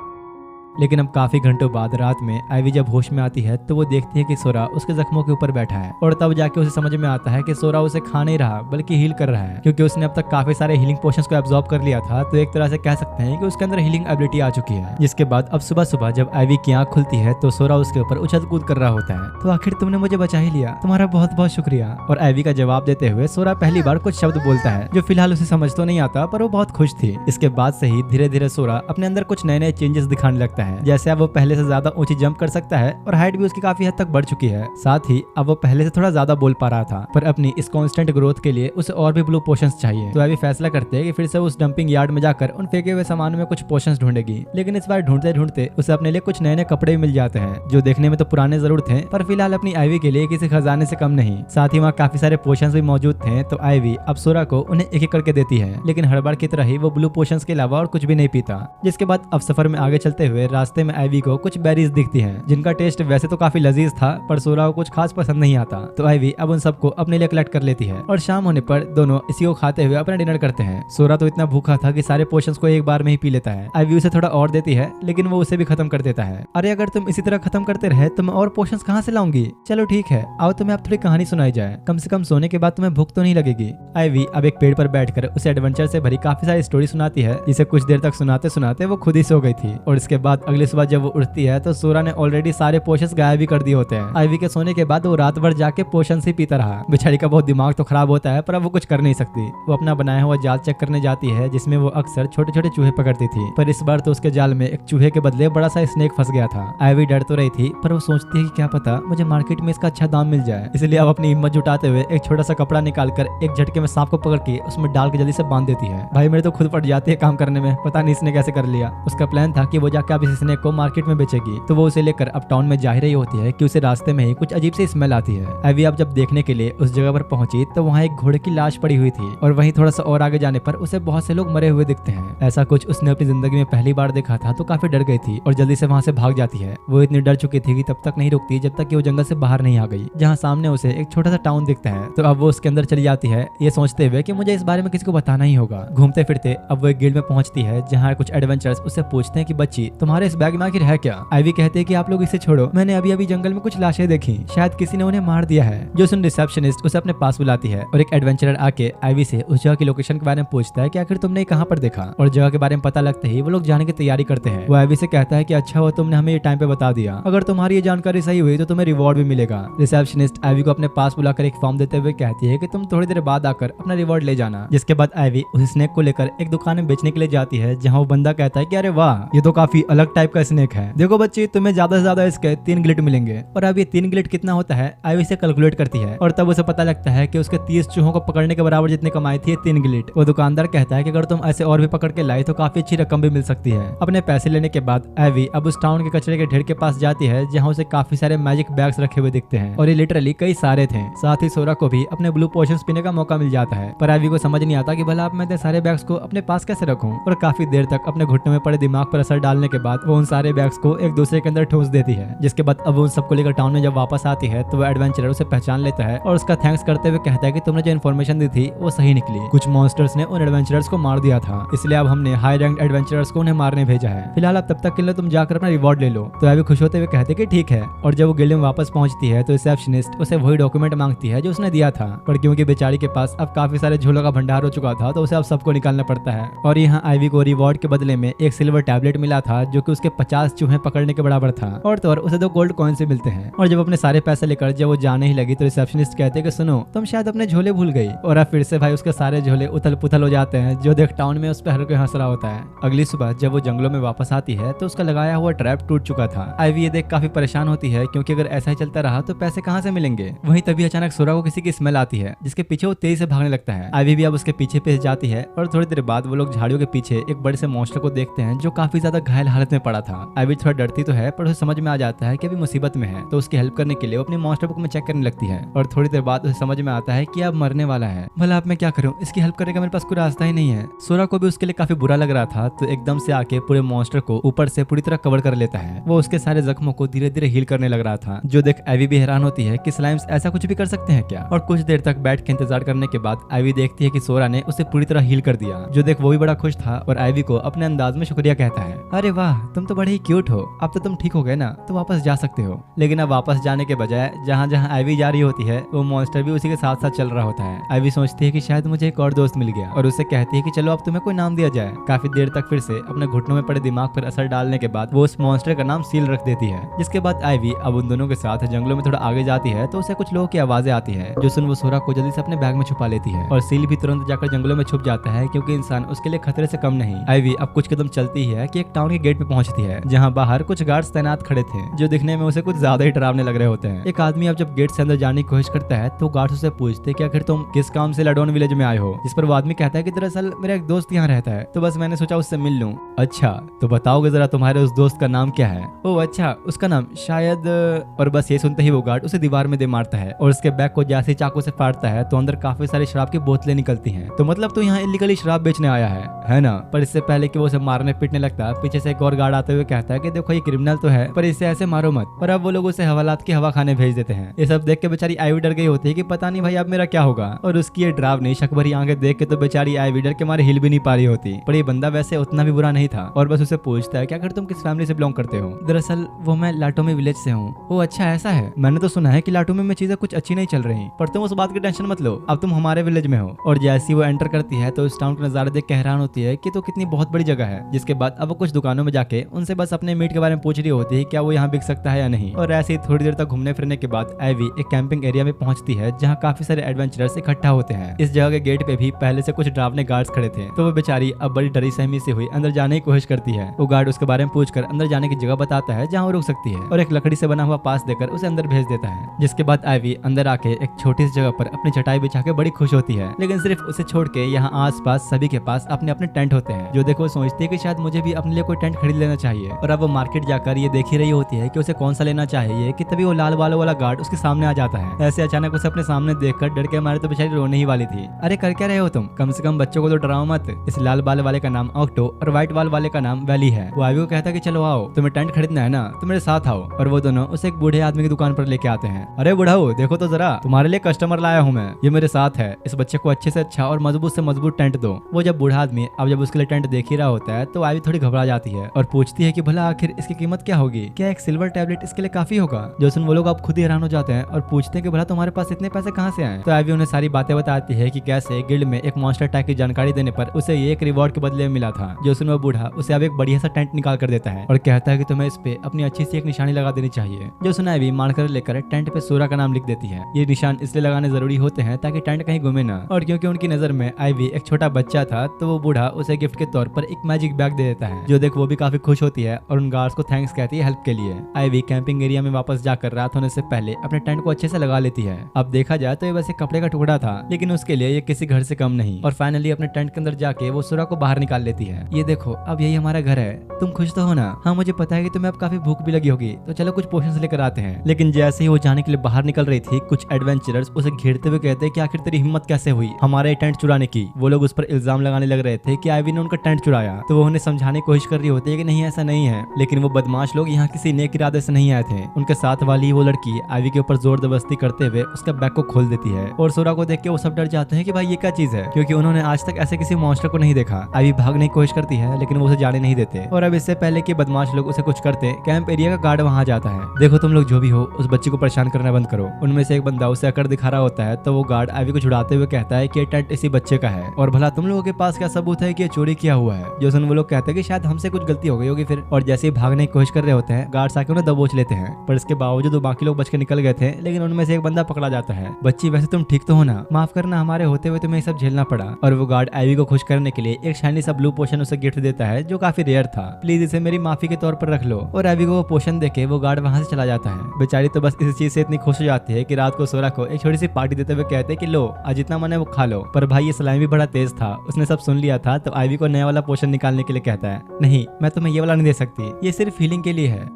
लेकिन अब काफी घंटों बाद रात में आईवी जब होश में आती है तो वो देखती है कि सोरा उसके जख्मों के ऊपर बैठा है और तब जाके उसे समझ में आता है कि सोरा उसे खा नहीं रहा बल्कि हील कर रहा है क्योंकि उसने अब तक काफी सारे हीलिंग पोशंस को एब्जॉर्ब कर लिया था। तो एक तरह से कह सकते हैं कि उसके अंदर हीलिंग एबिलिटी आ चुकी है। जिसके बाद अब सुबह सुबह जब आईवी की आंख खुलती है तो सोरा उसके ऊपर उछल कूद कर रहा होता है। तो आखिर तुमने मुझे बचा ही लिया, तुम्हारा बहुत बहुत शुक्रिया। और आईवी का जवाब देते हुए सोरा पहली बार कुछ शब्द बोलता है जो फिलहाल उसे समझ तो नहीं आता पर वो बहुत खुश थी। इसके बाद से ही धीरे धीरे सोरा अपने अंदर कुछ नए नए चेंजेस दिखाने लगता है, जैसे अब वो पहले से ज्यादा ऊंची जंप कर सकता है और हाइट भी उसकी काफी हद तक बढ़ चुकी है। साथ ही अब वो पहले से थोड़ा ज्यादा बोल पा रहा था पर अपनी इस कांस्टेंट ग्रोथ के लिए उसे और भी ब्लू पोशंस चाहिए। तो अभी फैसला करते हैं कि फिर से उस डंपिंग यार्ड में जाकर उन फेंके हुए सामान में कुछ पोशंस ढूंढेगी। लेकिन इस बार ढूंढते ढूंढते उसे अपने लिए कुछ नए नए कपड़े भी मिल जाते हैं जो देखने में तो पुराने जरूर थे पर फिलहाल अपनी आईवी के लिए किसी खजाने से कम नहीं। साथ ही वहाँ काफी सारे पोशंस भी मौजूद थे तो आईवी अब सोरा को उन्हें एक एक करके देती है। लेकिन हर बार की तरह ही वो ब्लू पोशंस के अलावा और कुछ भी नहीं पीता। जिसके बाद अब सफर में आगे चलते हुए रास्ते में आईवी को कुछ बेरीज दिखती है जिनका टेस्ट वैसे तो काफी लजीज था पर सोरा को कुछ खास पसंद नहीं आता। तो आईवी अब उन सबको अपने लिए कलेक्ट कर लेती है और शाम होने पर दोनों इसी को खाते हुए अपना डिनर करते हैं। सोरा तो इतना भूखा था कि सारे पोशंस को एक बार में ही पी लेता है। आईवी उसे थोड़ा और देती है लेकिन वो उसे भी खत्म कर देता है। अरे अगर तुम इसी तरह खत्म करते रहे तो मैं और पोशंस कहाँ से लाऊंगी। चलो ठीक है, आओ तुम्हें अब थोड़ी कहानी सुनाई जाए, कम से कम सोने के बाद तुम्हें भूख तो नहीं लगेगी। आईवी अब एक पेड़ पर बैठकर उसे एडवेंचर से भरी काफी सारी स्टोरी सुनाती है जिसे कुछ देर तक सुनाते सुनाते वो खुद ही सो गई थी। और इसके बाद अगली सुबह जब वो उठती है तो सोरा ने ऑलरेडी सारे पोशंस गायब भी कर दिए होते हैं। आईवी के सोने के बाद वो रात भर जाके पोशंस ही पीता रहा। बेचारी का बहुत दिमाग तो खराब होता है पर अब वो कुछ कर नहीं सकती। वो अपना बनाया हुआ जाल चेक करने जाती है जिसमें वो अक्सर छोटे छोटे चूहे पकड़ती थी पर इस बार तो उसके जाल में एक चूहे के बदले बड़ा सा स्नेक फंस गया था। आईवी डर तो रही थी पर वो सोचती है कि क्या पता मुझे मार्केट में इसका अच्छा दाम मिल जाए, इसलिए अब अपनी हिम्मत जुटाते हुए एक छोटा सा कपड़ा निकालकर एक झटके में सांप को पकड़ के उसमें डाल के जल्दी से बांध देती है। भाई मेरे तो खुद पड़ जाती है काम करने में, पता नहीं इसने कैसे कर लिया। उसका प्लान था कि वो जाके अब इस इस स्नेक को मार्केट में बेचेगी, तो वो उसे लेकर अब टाउन में जा ही रही होती है कि उसे रास्ते में ही कुछ अजीब सी स्मेल आती है। एवी अब जब देखने के लिए उस जगह पर पहुंची तो वहाँ एक घोड़े की लाश पड़ी हुई थी और वहीं थोड़ा सा और आगे जाने पर उसे बहुत से लोग मरे हुए दिखते हैं। ऐसा कुछ उसने अपनी जिंदगी में पहली बार देखा था, तो काफी डर गई थी और जल्दी से वहाँ से भाग जाती है। वो इतनी डर चुकी थी कि तब तक नहीं रुकती जब तक कि वो जंगल से बाहर नहीं आ गई, जहाँ सामने उसे एक छोटा सा टाउन दिखता है। तो अब वो उसके अंदर चली जाती है, ये सोचते हुए कि मुझे इस बारे में किसी को बताना ही होगा। घूमते फिरते अब वो एक गिल्ड में पहुंचती है, जहाँ कुछ एडवेंचर्स उससे पूछते हैं कि बच्ची, तुम्हारे इस बैग में आखिर है क्या? आइवी कहते हैं कि आप लोग इसे छोड़ो, मैंने अभी अभी जंगल में कुछ लाशें देखी, शायद किसी ने उन्हें मार दिया है। जो सुन रिसेप्शनिस्ट उसे अपने पास बुलाती है और एक एडवेंचरर आके आइवी से उस जगह की लोकेशन के बारे में पूछता है कि आखिर तुमने कहाँ पर देखा। और जगह के बारे में पता लगते ही वो लोग जाने की तैयारी करते हैं। वो आइवी से कहता है कि अच्छा हुआ तुमने हमें ये टाइम पे बता दिया, अगर तुम्हारी ये जानकारी सही हुई तो तुम्हें रिवॉर्ड भी मिलेगा। रिसेप्शनिस्ट आइवी को अपने पास बुलाकर एक फॉर्म देते हुए कहती है कि तुम थोड़ी देर बाद आकर अपना रिवॉर्ड ले जाना। जिसके बाद आइवी उस स्नेक को लेकर एक दुकान में बेचने के लिए जाती है, जहाँ वो बंदा कहता है कि अरे वाह, ये तो काफी अलग टाइप का स्नेक है, देखो बच्ची तुम्हें ज्यादा से ज्यादा इसके 3 गिलिट मिलेंगे। और अब ये 3 गिलिट कितना होता है आइवी से कैलकुलेट करती है और तब उसे पता लगता है कि उसके 30 चूहों को पकड़ने के बराबर जितनी कमाई थी 3 गिलिट। वो दुकानदार कहता है कि अगर तुम ऐसे और भी पकड़ के लाई तो काफी अच्छी रकम भी मिल सकती है। अपने पैसे लेने के बाद आइवी अब उस टाउन के कचरे के ढेर के पास जाती है, जहाँ उसे काफी सारे मैजिक बैग्स रखे हुए दिखते हैं और ये लिटरली कई सारे थे। साथ ही सोरा को भी अपने ब्लू पोशंस पीने का मौका मिल जाता है, पर आइवी को समझ नहीं आता कि भला अब मैं इतने सारे बैग्स को अपने पास कैसे रखूं। और काफी देर तक अपने घुटने में पड़े दिमाग पर असर डालने के बाद वो उन सारे बैग्स को एक दूसरे के अंदर ठूस देती है। जिसके बाद अब वो उन सबको लेकर टाउन में जब वापस आती है तो वो एडवेंचरर उसे पहचान लेता है और उसका थैंक्स करते हुए कहता है कि तुमने जो इन्फॉर्मेशन दी थी वो सही निकली, कुछ मॉन्स्टर्स ने उन एडवेंचरर्स को मार दिया था, इसलिए अब हमने हाई रैंक एडवेंचरर्स को उन्हें मारने भेजा है। फिलहाल अब तब तक के लिए तुम जाकर अपना रिवॉर्ड ले लो। तो आइवी खुश होते हुए कहते कि ठीक है। और जब वो गिल्ड में वापस पहुंचती है तो रिसेप्शनिस्ट उसे वही डॉक्यूमेंट मांगती है जो उसने दिया था, पर क्योंकि बेचारी के पास अब काफी सारे झोलों का भंडार हो चुका था तो उसे अब सबको निकालना पड़ता है। और यहाँ आइवी को रिवॉर्ड के बदले में एक सिल्वर टैबलेट मिला था जो कि उसके 50 चूहे पकड़ने के बराबर था, और तो और उसे 2 गोल्ड कॉइन से मिलते हैं। और जब अपने सारे पैसे लेकर जब वो जाने ही लगी तो रिसेप्शनिस्ट कहते हैं कि सुनो, तुम शायद अपने झोले भूल गई। और अब फिर से भाई उसके सारे झोले उथल पुथल हो जाते हैं, जो देख टाउन में उस पर हर कोई हंस रहा होता है। अगली सुबह जब वो जंगलों में वापस आती है तो उसका लगाया हुआ ट्रैप टूट चुका था। आइवी ये देख काफी परेशान होती है, क्योंकि अगर ऐसा ही चलता रहा तो पैसे कहाँ से मिलेंगे। वहीं तभी अचानक सोरा को किसी की स्मेल आती है, जिसके पीछे वो तेजी से भागने लगता है। आइवी भी अब उसके पीछे पेश जाती है और थोड़ी देर बाद वो लोग झाड़ियों के पीछे एक बड़े से मॉन्स्टर को देखते हैं जो काफी ज्यादा घायल हालत में पड़ा था। आइवी थोड़ा डरती तो है, पर उसे समझ में आ जाता है कि अभी मुसीबत में है, तो उसकी हेल्प करने के लिए वो अपनी मॉन्स्टर बुक में चेक करने लगती है। और थोड़ी देर बाद उसे समझ में आता है कि अब मरने वाला है। भला अब मैं क्या करूं, इसकी हेल्प करने का मेरे पास कोई रास्ता ही नहीं है। सोरा को भी उसके लिए काफी बुरा लग रहा था, तो एकदम से आके पूरे मॉन्स्टर को ऊपर से पूरी तरह कवर कर लेता है। वो उसके सारे जख्मों को धीरे धीरे हील करने लग रहा था, जो देख आइवी भी हैरान होती है कि स्लाइम्स ऐसा कुछ भी कर सकते हैं क्या। और कुछ देर तक बैठ के इंतजार करने के बाद आइवी देखती है कि सोरा ने उसे पूरी तरह हील कर दिया, जो देख वो भी बड़ा खुश था और आइवी को अपने अंदाज में शुक्रिया कहता है। अरे वाह, तुम तो बड़े ही क्यूट हो, अब तो तुम ठीक हो गए ना, तो वापस जा सकते हो। लेकिन अब वापस जाने के बजाय जहाँ जहाँ आइवी जा रही होती है वो मॉन्स्टर भी उसी के साथ साथ चल रहा होता है। आइवी सोचती है कि शायद मुझे एक और दोस्त मिल गया और उससे कहती है कि चलो अब तुम्हें कोई नाम दिया जाए। काफी देर तक फिर से अपने घुटनों में पड़े दिमाग पर असर डालने के बाद वो उस मॉन्स्टर का नाम सील रख देती है। जिसके बाद आइवी अब उन दोनों के साथ जंगलों में थोड़ा आगे जाती है तो उसे कुछ लोगों की आवाजें आती है, जो सुन वो सोरा को जल्दी से अपने बैग में छुपा लेती है। और सील भी तुरंत जाकर जंगलों में छुप जाता है, क्योंकि इंसान उसके लिए खतरे से कम नहीं। आइवी अब कुछ कदम चलती है कि एक टाउन के गेट पे पहुंचती है, जहाँ बाहर कुछ गार्ड्स तैनात खड़े थे, जो दिखने में उसे कुछ ज्यादा ही डरावने लग रहे होते हैं। एक आदमी अब जब गेट से अंदर जाने की कोशिश करता है तो गार्ड्स उसे पूछते कि आखिर तुम किस काम से लाडोन विलेज में आए हो। जिस पर वो आदमी कहता है कि दरअसल मेरा एक दोस्त यहाँ रहता है, तो बस मैंने सोचा उससे मिल लूं। अच्छा, तो बताओगे जरा तुम्हारे उस दोस्त का नाम क्या है? ओह अच्छा, उसका नाम शायद। और बस ये सुनते ही वो गार्ड उसे दीवार में दे मारता है और उसके बैग को जैसे चाकू से फाड़ता है तो अंदर काफी सारी शराब की बोतलें निकलती हैं। तो मतलब तो यहाँ इलीगली शराब बेचने आया है ना। पर इससे पहले कि वो उसे मारने पीटने लगता है, पीछे से एक और गार्ड आते हुए कहता है कि देखो ये क्रिमिनल तो है, पर इसे ऐसे मारो मत। पर अब वो लोग उसे हवालात की हवा खाने भेज देते हैं। ये सब देख के बेचारी आइवी डर गई होती है कि पता नहीं भाई अब मेरा क्या होगा। और उसकी ये डरावनी शक भरी आंखें देख के तो बेचारी आइवी डर के मारे हिल भी नहीं पा रही होती। पर ये बंदा वैसे उतना भी बुरा नहीं था और बस उसे पूछता है कि आखिर तुम किस फैमिली से बिलोंग करते हो? दरअसल वो मैं लाटोमी विलेज से हूँ। ओह अच्छा ऐसा है, मैंने तो सुना है कि लाटोमी में चीजें कुछ अच्छी नहीं चल रही, पर तुम उस बात की टेंशन मत लो, अब तुम हमारे विलेज में हो। और जैसी वो एंटर करती है तो इस टाउन का नजारा देख के हैरान होती है कि तो कितनी बहुत बड़ी जगह है। जिसके बाद अब वो कुछ दुकानों में जाके उनसे बस अपने मीट के बारे में पूछ रही होती है क्या वो यहाँ बिक सकता है या नहीं। और ऐसे ही थोड़ी देर तक घूमने फिरने के बाद आइवी एक कैंपिंग एरिया में पहुंचती है, जहाँ काफी सारे एडवेंचरर्स इकट्ठा होते हैं। इस जगह के गेट पे भी पहले से कुछ डरावने गार्ड्स खड़े थे, तो वो बेचारी अब बड़ी डरी सहमी से हुई अंदर जाने की कोशिश करती है। वो गार्ड उसके बारे में पूछकर अंदर जाने की जगह बताता है जहाँ वो रुक सकती है और एक लकड़ी से बना हुआ पास देकर उसे अंदर भेज देता है। जिसके बाद आइवी अंदर आके एक छोटी सी जगह पर अपनी चटाई बिछा के बड़ी खुश होती है। लेकिन सिर्फ उसे छोड़ के यहाँ आस पास सभी के पास अपने अपने टेंट होते हैं, जो देखो सोचती है कि शायद मुझे भी अपने लिए कोई टेंट खरीद लेना चाहिए। और अब वो मार्केट जाकर ये देख ही रही होती है कि उसे कौन सा लेना चाहिए कि तभी वो लाल बालों वाला गार्ड उसके सामने आ जाता है। ऐसे अचानक उसे अपने सामने देखकर डर के मारे तो बेचारी रोने ही वाली थी। अरे कर क्या रहे हो तुम, कम से कम बच्चों को तो डराओ मत। इस लाल बाल वाले का नाम ऑक्टो और व्हाइट बाल वाले का नाम वैली है। वो आईवी को कहता है कि चलो आओ, तुम्हें टेंट खरीदना है ना तो मेरे साथ आओ। और वो दोनों उसे एक बूढ़े आदमी की दुकान पर लेके आते हैं। अरे बुढ़ाओ देखो तो जरा, तुम्हारे लिए कस्टमर लाया हूँ मैं, ये मेरे साथ है। इस बच्चे को अच्छे से अच्छा और मजबूत से मजबूत टेंट दो। वो जब बूढ़ा आदमी अब जब उसके लिए टेंट देख ही रहा होता है तो आईवी थोड़ी घबरा जाती है और पूछती है कि भला आखिर इसकी कीमत क्या होगी, क्या एक सिल्वर टैबलेट इसके लिए काफी होगा। जो सुन वो लोग अब खुद ही हैरान हो जाते हैं और पूछते हैं कि भला तुम्हारे पास इतने पैसे कहाँ से आए। तो आईवी उन्हें सारी बातें बताती है कि कैसे गिल्ड में एक मॉन्स्टर अटैक की जानकारी देने पर उसे ये एक रिवॉर्ड के बदले में मिला था। जो सुन वो बूढ़ा उसे अब एक बढ़िया सा टेंट निकाल कर देता है और कहता है कि तुम्हें इस पे अपनी अच्छी सी एक निशानी लगा देनी चाहिए। जो सुन आईवी मानकर लेकर टेंट पे सोरा का नाम लिख देती है। ये निशान इसलिए लगाने जरूरी होते हैं ताकि टेंट कहीं घूमे ना। और क्योंकि उनकी नजर में आईवी एक छोटा बच्चा था तो वो बूढ़ा उसे गिफ्ट के तौर पर एक मैजिक बैग दे देता है। जो देख वो भी काफी खुश होती है और उन गार्ड्स को थैंक्स कहती है हेल्प के लिए। आईवी कैंपिंग एरिया में वापस जाकर रात होने से पहले अपने टेंट को अच्छे से लगा लेती है। अब देखा जाए तो ये बस एक कपड़े का टुकड़ा था लेकिन उसके लिए ये किसी घर से कम नहीं। और फाइनली अपने टेंट के अंदर जाके वो सोरा को बाहर निकाल लेती है। ये देखो अब यही हमारा घर है, तुम खुश तो हो ना। हाँ मुझे पता है कि तुम्हें अब काफी भूख भी लगी होगी तो चलो कुछ पोशंस लेकर आते हैं। लेकिन जैसे ही वो जाने के लिए बाहर निकल रही थी कुछ एडवेंचरर्स उसे घेरते हुए कहते हैं कि आखिर तेरी हिम्मत कैसे हुई हमारे टेंट चुराने की। वो लोग उस पर इल्जाम लगाने लग रहे थे कि आईवी ने उनका टेंट चुराया। तो वो उन्हें समझाने की कोशिश कर रही होती है कि नहीं ऐसा नहीं है। लेकिन वो बदमाश लोग यहाँ किसी नेक इरादे से नहीं आए थे। उनके साथ वाली वो लड़की आईवी के ऊपर जोर जबरदस्ती करते हुए उसका बैग को खोल देती है और सोरा को देख के वो सब डर जाते हैं कि भाई ये क्या चीज है, क्योंकि उन्होंने आज तक ऐसे किसी मॉन्स्टर को नहीं देखा। आईवी भागने की कोशिश करती है लेकिन वो उसे जाने नहीं देते। और अब इससे पहले कि बदमाश लोग उसे कुछ करते कैंप एरिया का गार्ड वहां जाता है। देखो तुम लोग जो भी हो उस बच्ची को परेशान करना बंद करो। उनमें से एक बंदा उसे अकड़ दिखा रहा होता है तो वो गार्ड आईवी को छुड़ाते हुए कहता है कि ये टेंट इसी बच्चे का है और भला तुम लोगों के पास क्या सबूत है कि ये चोरी किया हुआ है। जो सुन वो लोग कहते हैं कि शायद हमसे कुछ गलती हो गई होगी फिर। और जैसे ही भागने की कोशिश कर रहे होते हैं गार्ड्स आके उन्हें दबोच लेते हैं। पर इसके बावजूद बाकी लोग बच के निकल गए थे लेकिन उनमें से एक बंदा पकड़ा जाता है। बच्ची वैसे तुम ठीक तो हो ना, माफ करना हमारे होते हुए तुम्हें सब झेलना पड़ा। और वो गार्ड आईवी को खुश करने के लिए एक शाइनी सा ब्लू पोशन उसे गिफ्ट देता है जो काफी रेयर था। प्लीज इसे मेरी माफी के तौर पर रख लो। और आईवी को वो पोशन देके वो गार्ड वहां से चला जाता है। बेचारी तो बस इस चीज से इतनी खुश हो जाती है कि रात को सोरा को एक छोटी सी पार्टी देते हुए कहते हैं कि लो आज जितना मन है वो खा लो। पर भाई ये स्लाइम भी बड़ा तेज था, उसने सब सुन लिया था तो आईवी को नया वाला पोशन निकालने के लिए कहता है नहीं मैं तुम्हें ये वाला नहीं दे सकती, ये सिर्फ फीलिंग के लिए है।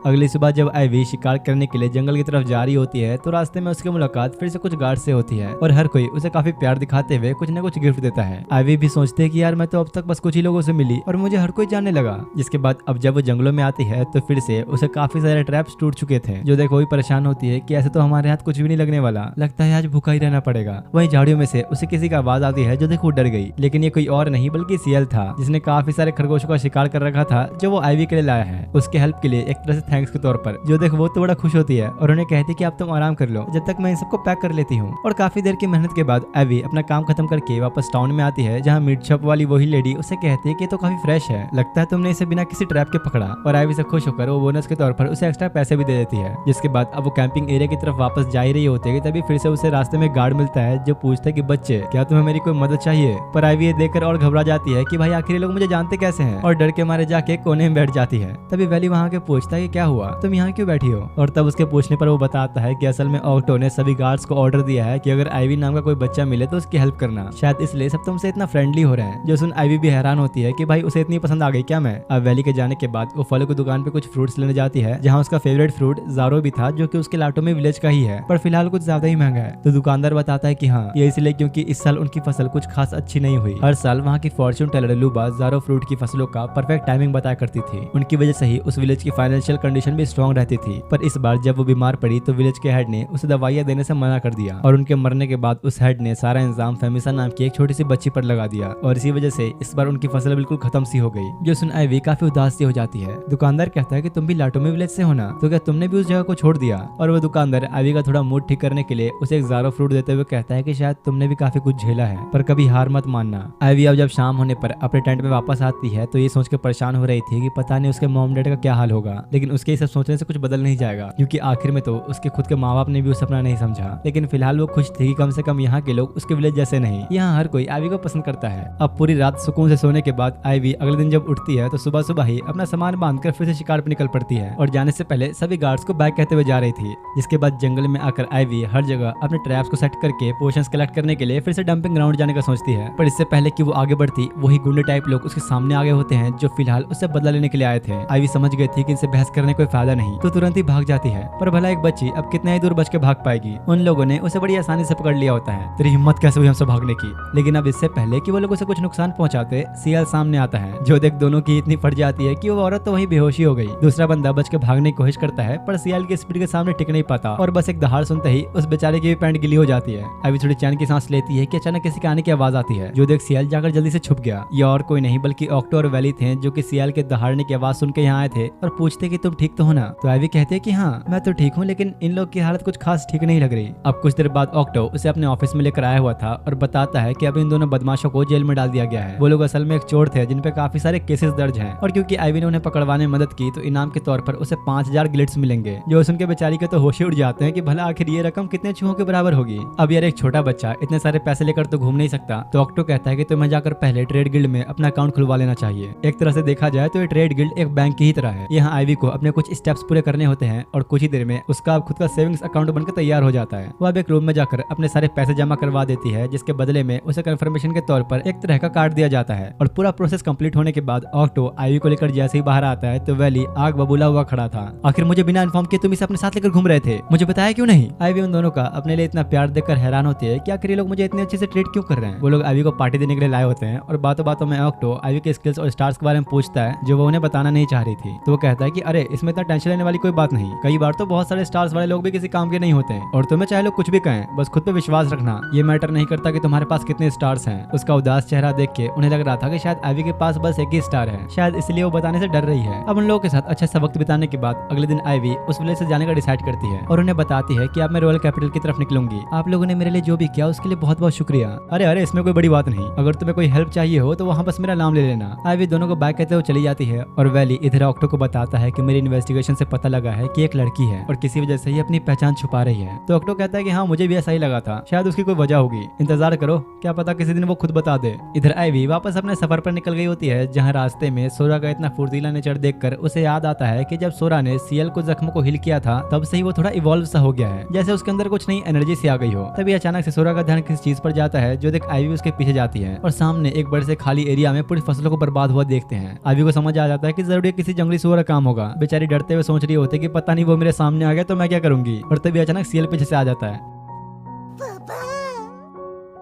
अगली सुबह जब आईवी शिकार करने के लिए जंगल की तरफ जा रही होती है तो रास्ते में उसकी मुलाकात फिर से कुछ गार्ड से होती है और हर कोई उसे काफी प्यार दिखाते हुए कुछ न कुछ गिफ्ट देता है। आईवी भी सोचते है कि यार मैं तो अब तक बस कुछ ही लोगों से मिली और मुझे हर कोई जानने लगा। जिसके बाद अब जब वो जंगलों में आती है तो फिर से उसे काफी सारे ट्रैप्स टूट चुके थे। जो देखो वही परेशान होती है कि ऐसे तो हमारे हाथ कुछ भी नहीं लगने वाला, लगता है आज भूखा ही रहना पड़ेगा। वही झाड़ियों में से उसे किसी का आवाज आती है जो देखो डर गई। लेकिन ये कोई और नहीं बल्कि सियल था जिसने काफी सारे खरगोशों का शिकार कर रखा था जो वो आईवी के लिए लाया है उसके हेल्प के लिए एक तरह से थैंक्स के तौर पर। जो देख वो तो बड़ा खुश होती है और उन्हें कहती है कि आप तुम आराम कर लो जब तक मैं इन सबको पैक कर लेती हूँ। और काफी देर की मेहनत के बाद आईवी अपना काम खत्म करके वापस टाउन में आती है जहाँ मीट शॉप वाली वही लेडी उसे कहती है कि तो काफी फ्रेश है, लगता है तुमने इसे बिना किसी ट्रैप के पकड़ा। और आईवी से खुश होकर वो बोनस के तौर पर उसे एक्स्ट्रा पैसे भी दे देती है। जिसके बाद अब वो कैंपिंग एरिया की तरफ वापस जा ही रही होती है तभी फिर से उसे रास्ते में गार्ड मिलता है जो पूछता है कि बच्चे क्या तुम्हें मेरी कोई मदद चाहिए। पर आईवी ये देखकर और घबरा जाती है कि भाई आखिर लोग मुझे जानते कैसे हैं और डर के मारे जाके कोने में बैठ जाती है। तभी वैली वहाँ के पूछता है कि क्या हुआ, तुम यहाँ क्यों बैठी हो। और तब उसके पूछने पर वो बताता है कि असल में ऑक्टो ने सभी गार्ड्स को ऑर्डर दिया है कि अगर आईवी नाम का कोई बच्चा मिले तो उसकी हेल्प करना, शायद इसलिए सब तुमसे इतना फ्रेंडली हो रहे हैं। जो सुन आईवी भी हैरान होती है कि भाई उसे इतनी पसंद आ गई क्या मैं। अब वैली के जाने के बाद वो फलों की दुकान पे कुछ फ्रूट्स लेने जाती है जहाँ उसका फेवरेट फ्रूट ज़ारो भी था जो कि उसके लाटो में विलेज का ही है पर फिलहाल कुछ ज्यादा ही महंगा है। तो दुकानदार बताता है कि हाँ ये इसलिए क्योंकि इस साल उनकी फसल कुछ खास अच्छी नहीं हुई। हर साल वहाँ की फॉर्च्यून टेलर लूबा ज़ारो फ्रूट की फसलों का परफेक्ट टाइमिंग बताया करती थी। उनकी वजह से ही उस विलेज की फाइनेंशियल कंडीशन भी स्ट्रॉन्ग रहती थी। पर इस बार जब वो बीमार पड़ी तो विलेज के हेड ने उसे दवाइयां देने से मना कर दिया और उनके मरने के बाद उस हेड ने सारा इंजाम फेमिसा नाम की एक छोटी सी बच्ची पर लगा दिया और इसी वजह से इस बार उनकी फसल बिल्कुल खत्म सी हो गई। जो सुन आईवी काफी उदास सी हो जाती है। दुकानदार कहता है कि तुम भी लाटोमी विलेज से हो ना, तो क्या तुमने भी उस जगह को छोड़ दिया। और वो दुकानदार आईवी का थोड़ा मूड ठीक करने के लिए उसे एक ज़ारो फ्रूट देते हुए कहता है कि शायद तुमने भी काफी कुछ झेला है पर कभी हार मत मानना। आईवी अब जब शाम होने पर अपने टेंट में वापस आती है तो ये सोच के परेशान हो रही थी कि पता नहीं उसके मॉम डैड का क्या हाल होगा। लेकिन उसके ये सब सोचने से कुछ बदल नहीं जाएगा, क्योंकि आखिर में तो उसके खुद के माँ बाप ने भी उसे अपना नहीं समझा। लेकिन फिलहाल वो खुश थी कि कम से कम यहाँ के लोग उसके विलेज जैसे नहीं, यहाँ हर कोई आईवी को पसंद करता है। अब पूरी रात सुकून से सोने के बाद आईवी अगले दिन जब उठती है तो सुबह सुबह ही अपना सामान बांधकर फिर से शिकार पर निकल पड़ती है और जाने से पहले सभी गार्ड्स को बाय कहते हुए जा रही थी। जिसके बाद जंगल में आकर आईवी हर जगह अपने ट्रैप्स को सेट करके पोशंस कलेक्ट करने के लिए फिर से डंपिंग ग्राउंड जाने का सोचती है। पर इससे पहले कि वो आगे बढ़ती, वही गुंडे टाइप लोग उसके सामने आगे होते हैं जो फिलहाल उससे बदला लेने के लिए आए थे। आईवी समझ गई थी कि इनसे बहस करने कोई फायदा नहीं, तो तुरंत ही भाग जाती है। पर भला एक बच्ची अब कितना ही दूर बच के भाग पाएगी। उन लोगों ने उसे बड़ी आसानी से पकड़ लिया होता है। तेरी हिम्मत कैसे हुई हमसे भागने की। लेकिन अब इससे पहले कि वो लोग उसे कुछ नुकसान पहुंचाते, सियाल सामने आता है जो देख दोनों की इतनी फट जाती है कि वो औरत तो वहीं बेहोशी हो गई। दूसरा बंदा बच के भागने की कोशिश करता है पर सियाल की स्पीड के सामने टिक नहीं पाता और बस एक दहाड़ सुनते ही उस बेचारे की भी पैंट गिली हो जाती है। अभी थोड़ी चैन की सांस लेती है कि अचानक किसी के आने की आवाज आती है जो देख सियाल जाकर जल्दी से छुप गया। ये और कोई नहीं बल्कि ऑक्टो और वैली थे जो कि सियाल के दहाड़ने की आवाज सुन के यहाँ आए थे और पूछते कि तुम ठीक तो हो ना। तो आईवी कहते हैं कि हाँ मैं तो ठीक हूँ, लेकिन इन लोग की हालत कुछ खास ठीक नहीं लग रही। अब कुछ देर बाद ऑक्टो उसे अपने ऑफिस में लेकर आया हुआ था और बताता है कि अब इन दोनों बदमाशों को जेल में डाल दिया गया है। वो लोग असल में एक चोर थे जिन पे काफी सारे केसेस दर्ज हैं और क्योंकि आईवी ने उन्हें पकड़वाने में मदद की तो इनाम के तौर पर उसे 5000 गिलिट्स मिलेंगे, जो सुन के बेचारी के तो होश ही उड़ जाते हैं कि भला आखिर ये रकम कितने चूहों के बराबर होगी। अब यार एक छोटा बच्चा इतने सारे पैसे लेकर तो घूम नहीं सकता, तो ऑक्टो कहता है कि तुम्हें जाकर पहले ट्रेड गिल्ड में अपना अकाउंट खुलवा लेना चाहिए। एक तरह से देखा जाए तो ये ट्रेड गिल्ड एक बैंक की ही तरह है। यहाँ आईवी को अपने कुछ स्टेप्स पूरे करने होते हैं और कुछ ही देर में उसका खुद का सेविंग्स अकाउंट बनकर तैयार हो जाता है। वो अब एक रूम में जाकर अपने सारे पैसे जमा करवा देती है, जिसके बदले में उसे कंफर्मेशन के तौर पर एक तरह का कार्ड दिया जाता है। और पूरा प्रोसेस कंप्लीट होने के बाद ऑक्टो आईवी को लेकर जैसे ही बाहर आता है तो वैली आग बबूला हुआ खड़ा था। आखिर मुझे बिना इन्फॉर्म किए तुम इसे अपने साथ लेकर घूम रहे थे, मुझे बताया क्यों नहीं। आईवी उन दोनों का अपने लिए इतना प्यार देखकर हैरान होती है कि आखिर ये लोग मुझे इतने अच्छे से ट्रीट क्यों कर रहे हैं। वो लोग आईवी को पार्टी देने के लिए लाए होते हैं और बातों बातों में ऑक्टो आईवी के स्किल्स और स्टार्स के बारे में पूछता है जो वो उन्हें बताना नहीं चाह रही थी। तो वो कहता है कि अरे इसमें इतना टेंशन लेने वाली कोई बात नहीं, कई बार तो बहुत सारे स्टार्स वाले लोग भी किसी काम के नहीं होते हैं और तुम्हें चाहे लोग कुछ भी कहें बस खुद पे विश्वास रखना, ये मैटर नहीं करता कि तुम्हारे पास कितने स्टार्स हैं। उसका उदास चेहरा देख के उन्हें लग रहा था कि शायद आईवी के पास बस एक ही स्टार है, शायद इसलिए वो बताने से डर रही है। अब उन लोगों के साथ अच्छा सा वक्त बिताने के बाद अगले दिन आईवी उस विलेज से जाने का डिसाइड करती है और उन्हें बताती है कि अब मैं रॉयल कैपिटल की तरफ निकलूंगी। आप लोगों ने मेरे लिए जो भी किया उसके लिए बहुत बहुत शुक्रिया। अरे अरे इसमें कोई बड़ी बात नहीं, अगर तुम्हें कोई हेल्प चाहिए हो तो वहाँ बस मेरा नाम ले लेना। आईवी दोनों को बाय कहते हुए चली जाती है और वैली इधर ऑक्टो को बताता है कि मेरी इन्वेस्टिगेशन से पता लगा है कि एक लड़की है और किसी वजह से ही अपनी पहचान छुपा रही है। तो ऑक्टो कहता है कि हाँ मुझे भी ऐसा ही लगा था, शायद उसकी कोई वजह होगी, इंतजार करो क्या पता किसी दिन वो खुद बता दे। इधर आईवी वापस अपने सफर पर निकल गई होती है जहाँ रास्ते में सोरा का इतना फुर्तीला नेचर देखकर उसे याद आता है कि जब सोरा ने सीएल को जख्म को हिल किया था तब से ही वो थोड़ा इवॉल्व सा हो गया है, जैसे उसके अंदर कुछ नई एनर्जी सी आ गई हो। तभी अचानक से सोरा का ध्यान किसी चीज पर जाता है जो देख आईवी उसके पीछे जाती है और सामने एक बड़े से खाली एरिया में पूरी फसलों को बर्बाद हुआ देखते हैं। आईवी को समझ आ जाता है कि जरूर किसी जंगली सुअर का काम होगा। बेचारी डरते हुए सोच रही होती है कि पता नहीं वो मेरे सामने आ गया तो मैं क्या करूंगी, और तभी अचानक सीएल पीछे से आ जाता है।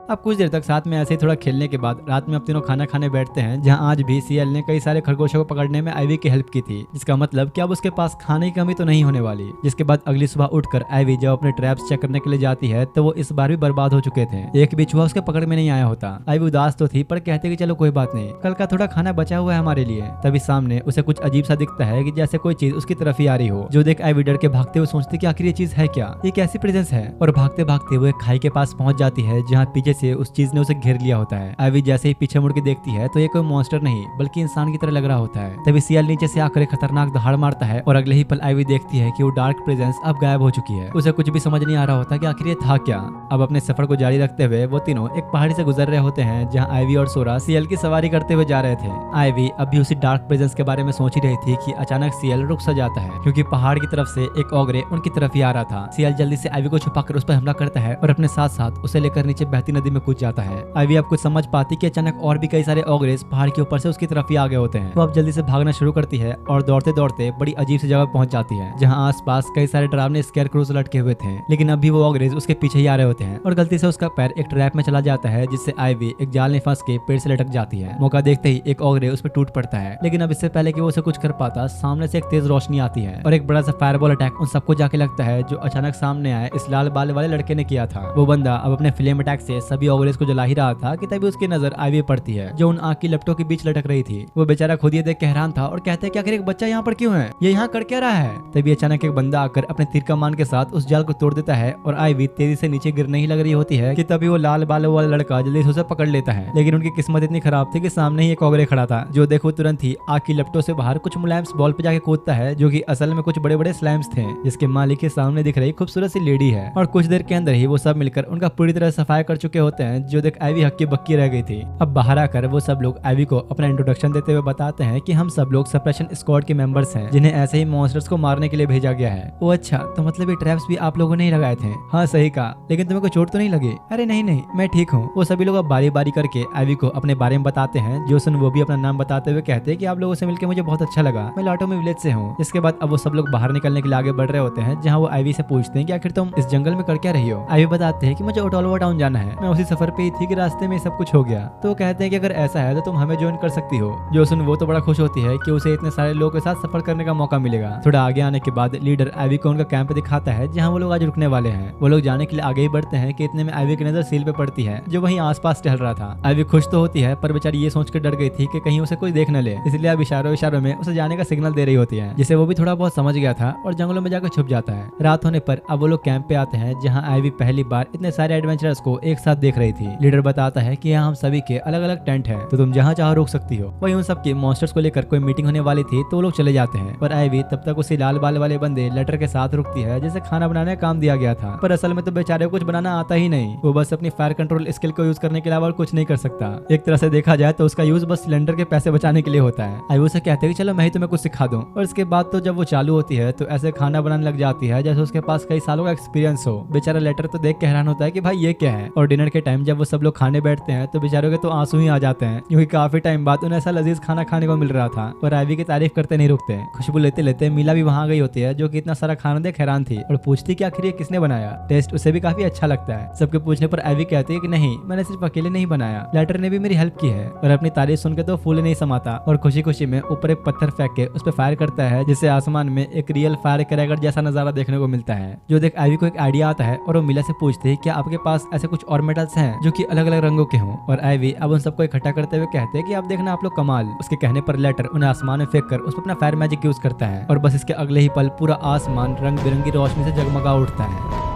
अब कुछ देर तक साथ में ऐसे ही थोड़ा खेलने के बाद रात में अब तीनों खाना खाने बैठते हैं, जहां आज भी सीएल ने कई सारे खरगोशों को पकड़ने में आईवी की हेल्प की थी, जिसका मतलब कि अब उसके पास खाने की कमी तो नहीं होने वाली। जिसके बाद अगली सुबह उठकर आईवी जब अपने ट्रैप्स चेक करने के लिए जाती है तो वो इस बार भी बर्बाद हो चुके थे, एक भी चूहा उसके पकड़ में नहीं आया होता। आईवी उदास तो थी पर कहते कि चलो कोई बात नहीं, कल का थोड़ा खाना बचा हुआ है हमारे लिए। तभी सामने उसे कुछ अजीब सा दिखता है कि जैसे कोई चीज उसकी तरफ ही आ रही हो, जो देख आईवी डर के भागते हुए सोचती कि आखिर ये चीज है क्या, ये कैसी प्रेजेंस है, और भागते भागते वो एक खाई के पास पहुंच जाती है जहाँ पीछे से उस चीज ने उसे घेर लिया होता है। आईवी जैसे ही पीछे मुड़ के देखती है तो ये कोई मॉन्स्टर नहीं बल्कि इंसान की तरह लग रहा होता है। तभी सियाल नीचे से आकर खतरनाक दहाड़ मारता है और अगले ही पल आईवी देखती है कि वो डार्क प्रेजेंस अब गायब हो चुकी है। उसे कुछ भी समझ नहीं आ रहा होता कि आखिर ये था क्या। अब अपने सफर को जारी रखते हुए वो तीनों एक पहाड़ी से गुजर रहे होते हैं जहाँ आईवी और सोरा सियाल की सवारी करते हुए जा रहे थे। आईवी अभी उसी डार्क प्रेजेंस के बारे में सोच ही रही थी कि अचानक सियाल रुक सा जाता है क्योंकि पहाड़ की तरफ से एक ओगरे उनकी तरफ ही आ रहा था। सियाल जल्दी से आईवी को छुपाकर उस पर हमला करता है और अपने साथ साथ उसे लेकर नीचे बहती नदी में कूद जाता है। आईवी अब कुछ समझ पाती कि अचानक और भी कई सारे ओगरेस पहाड़ के ऊपर से उसकी तरफ ही आ गए होते हैं। वो अब जल्दी से भागना शुरू करती है और दौड़ते दौड़ते बड़ी अजीब सी जगह पहुंच जाती है जहां आसपास कई सारे डरावने स्केयरक्रोस लटके हुए थे, लेकिन अभी वो ओगरेस उसके पीछे ही आ रहे होते हैं और गलती से उसका पैर एक ट्रैप में चला जाता है जिससे आईवी एक जाल में फंस के पेड़ से लटक जाती है। मौका देखते ही एक ओगरे उस पर टूट पड़ता है, लेकिन अब इससे पहले कि वो उसे कुछ कर पाता सामने से एक तेज रोशनी आती है और एक बड़ा सा फायरबॉल अटैक उन सबको जाके लगता है जो अचानक सामने आए इस लाल बाल वाले लड़के ने किया था। वो बंदा अब अपने फ्लेम अटैक से सभी ऑगलेस को जला ही रहा था कि तभी उसकी नजर आईवी पड़ती है जो उन आग की लपटों के बीच लटक रही थी। वो बेचारा खुद ये देख के हैरान था और कहता है कि आखिर एक बच्चा यहाँ पर क्यों है, ये यहाँ कर क्या रहा है। तभी अचानक एक बंदा आकर अपने तीर कमान के साथ उस जाल को तोड़ देता है और आईवी तेजी से नीचे गिरने ही लग रही होती है कि तभी वो लाल बालों वाला लड़का जल्दी से उसे पकड़ लेता है। लेकिन उनकी किस्मत इतनी खराब थी कि सामने ही एक ऑगले खड़ा था जो देखो तुरंत ही आग की लपटों से बाहर कुछ मुलायम बॉल पे जाके कूदता है जो कि असल में कुछ बड़े बड़े स्लाइम्स थे जिसके मालिक के सामने दिख रही खूबसूरत सी लेडी है। और कुछ देर के अंदर ही वो सब मिलकर उनका पूरी तरह सफाई कर चुके होते हैं जो देख आईवी हक्की बक्की रह गई थी। अब बाहर आकर वो सब लोग आईवी को अपना इंट्रोडक्शन देते हुए बताते हैं कि हम सब लोग सप्रेशन स्क्वाड के मेंबर्स हैं जिन्हें ऐसे ही मॉन्स्टर्स को मारने के लिए भेजा गया है। वो अच्छा, तो मतलब ये ट्रैप्स भी आप लोगों ने ही लगाए थे? हाँ सही कहा, लेकिन तुम्हें कोई चोट तो नहीं लगी? अरे नहीं नहीं, मैं ठीक हूँ। वो सभी लोग अब बारी बारी करके आईवी को अपने बारे में बताते हैं। जो सुन वो भी अपना नाम बताते हुए कहते हैं कि आप लोगों से मिलकर मुझे बहुत अच्छा लगा, मैं लाटो में विलेज से हूँ। इसके बाद अब वो सब लोग बाहर निकलने के लिए आगे बढ़ रहे होते हैं जहाँ वो आईवी से पूछते हैं कि आखिर तुम इस जंगल में कर क्या रही हो। आईवी बताते हैं कि मुझे ओटोलवा टाउन जाना है, मैं उसी सफर पे ही थी कि रास्ते में सब कुछ हो गया। तो वो कहते हैं कि अगर ऐसा है तो तुम हमें ज्वाइन कर सकती हो। जो सुन वो तो बड़ा खुश होती है कि उसे इतने सारे लोगों के साथ सफर करने का मौका मिलेगा। थोड़ा आगे आने के बाद लीडर आईवी को उनका कैंप दिखाता है जहाँ वो लोग आज रुकने वाले हैं। वो लोग जाने के लिए आगे ही बढ़ते हैं कि इतने में आईवी की नजर सील पे पड़ती है जो वहीं आसपास टहल रहा था। आईवी खुश तो होती है पर बेचारी ये सोच कर डर गई थी कि कहीं उसे कोई देख न ले, इसलिए अब इशारों इशारों में उसे जाने का सिग्नल दे रही होती है जिसे वो भी थोड़ा बहुत समझ गया था और जंगलों में जाकर छुप जाता है। रात होने पर अब वो लोग कैंप पे आते हैं जहाँ आईवी पहली बार इतने सारे एडवेंचरर्स को एक साथ देख रही थी। लीडर बताता है कि यहाँ हम सभी के अलग अलग टेंट हैं तो तुम जहाँ चाहो रुक सकती हो। वहीं उन सबके मॉन्स्टर्स को लेकर कोई मीटिंग होने वाली थी तो वो लोग चले जाते हैं पर आईवी तब तक उसी लाल बाल वाले बंदे लेटर के साथ रुकती है जिसे खाना बनाने का काम दिया गया था। पर असल में तो बेचारे को कुछ बनाना आता ही नहीं, वो बस अपनी फायर कंट्रोल स्किल को यूज करने के अलावा और कुछ नहीं कर सकता। एक तरह से देखा जाए तो उसका यूज बस सिलेंडर के पैसे बचाने के लिए होता है। आईवी से कहते हैं कि चलो मैं ही तुम्हें कुछ सिखा दूं। और इसके बाद तो जब वो चालू होती है तो ऐसे खाना बनाने लग जाती है जैसे उसके पास कई सालों का एक्सपीरियंस हो। बेचारा लेटर तो देख के हैरान होता है कि भाई ये क्या है। और डिनर के टाइम जब वो सब लोग खाने बैठते हैं तो बेचारों के तो आंसू ही आ जाते हैं क्योंकि काफी टाइम बाद उन्हें ऐसा लजीज खाना खाने को मिल रहा था। और आईवी की तारीफ करते नहीं रुकते। खुशबू लेते लेते मीला भी वहाँ गई होती है जो कि इतना सारा खाना देख हैरान थी और पूछती कि आखिर ये किसने बनाया। टेस्ट उसे भी काफी अच्छा लगता है। सबके पूछने पर आईवी कहती है कि नहीं, मैंने सिर्फ अकेले नहीं बनाया, लेटर ने भी मेरी हेल्प की है। और अपनी तारीफ सुन के तो फूल नहीं समाता और खुशी खुशी में ऊपर एक पत्थर फेंक के उस पर फायर करता है जिससे आसमान में एक रियल फायर क्रैकर जैसा नजारा देखने को मिलता है। जो देख आईवी को एक आइडिया आता है और वो मीला से पूछते हैं क्या आपके पास ऐसे कुछ और मेटल्स हैं जो कि अलग अलग रंगों के हों। और आईवी अब उन सबको इकट्ठा करते हुए कहते हैं कि आप देखना आप लोग कमाल। उसके कहने पर लेटर उन्हें आसमान में फेंक कर उस पर अपना फायर मैजिक यूज करता है और बस इसके अगले ही पल पूरा आसमान रंग बिरंगी रोशनी से जगमगा उठता है।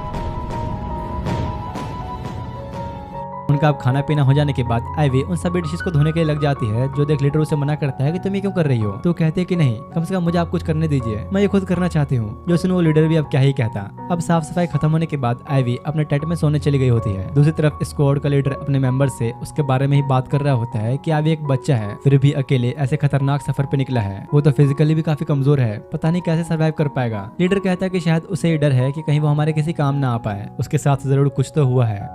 उनका अब खाना पीना हो जाने के बाद आईवी उन सभी डिशेस को धोने के लिए लग जाती है। जो देख लीडर उसे मना करता है कि तुम ये क्यों कर रही हो। तो कहते हैं कि नहीं, कम से कम मुझे आप कुछ करने दीजिए, मैं ये खुद करना चाहती हूँ। जो सुनो वो लीडर भी अब क्या ही कहता। अब साफ सफाई खत्म होने के बाद आईवी अपने टेंट में सोने चली गई होती है। दूसरी तरफ स्क्वाड का लीडर अपने मेंबर से उसके बारे में ही बात कर रहा होता है कि आईवी एक बच्चा है फिर भी अकेले ऐसे खतरनाक सफर पे निकला है। वो तो फिजिकली भी काफी कमजोर है, पता नहीं कैसे सर्वाइव कर पाएगा। लीडर कहता है कि शायद उसे ये डर है कि कहीं वो हमारे किसी काम ना आ पाए, उसके साथ जरूर कुछ तो हुआ है।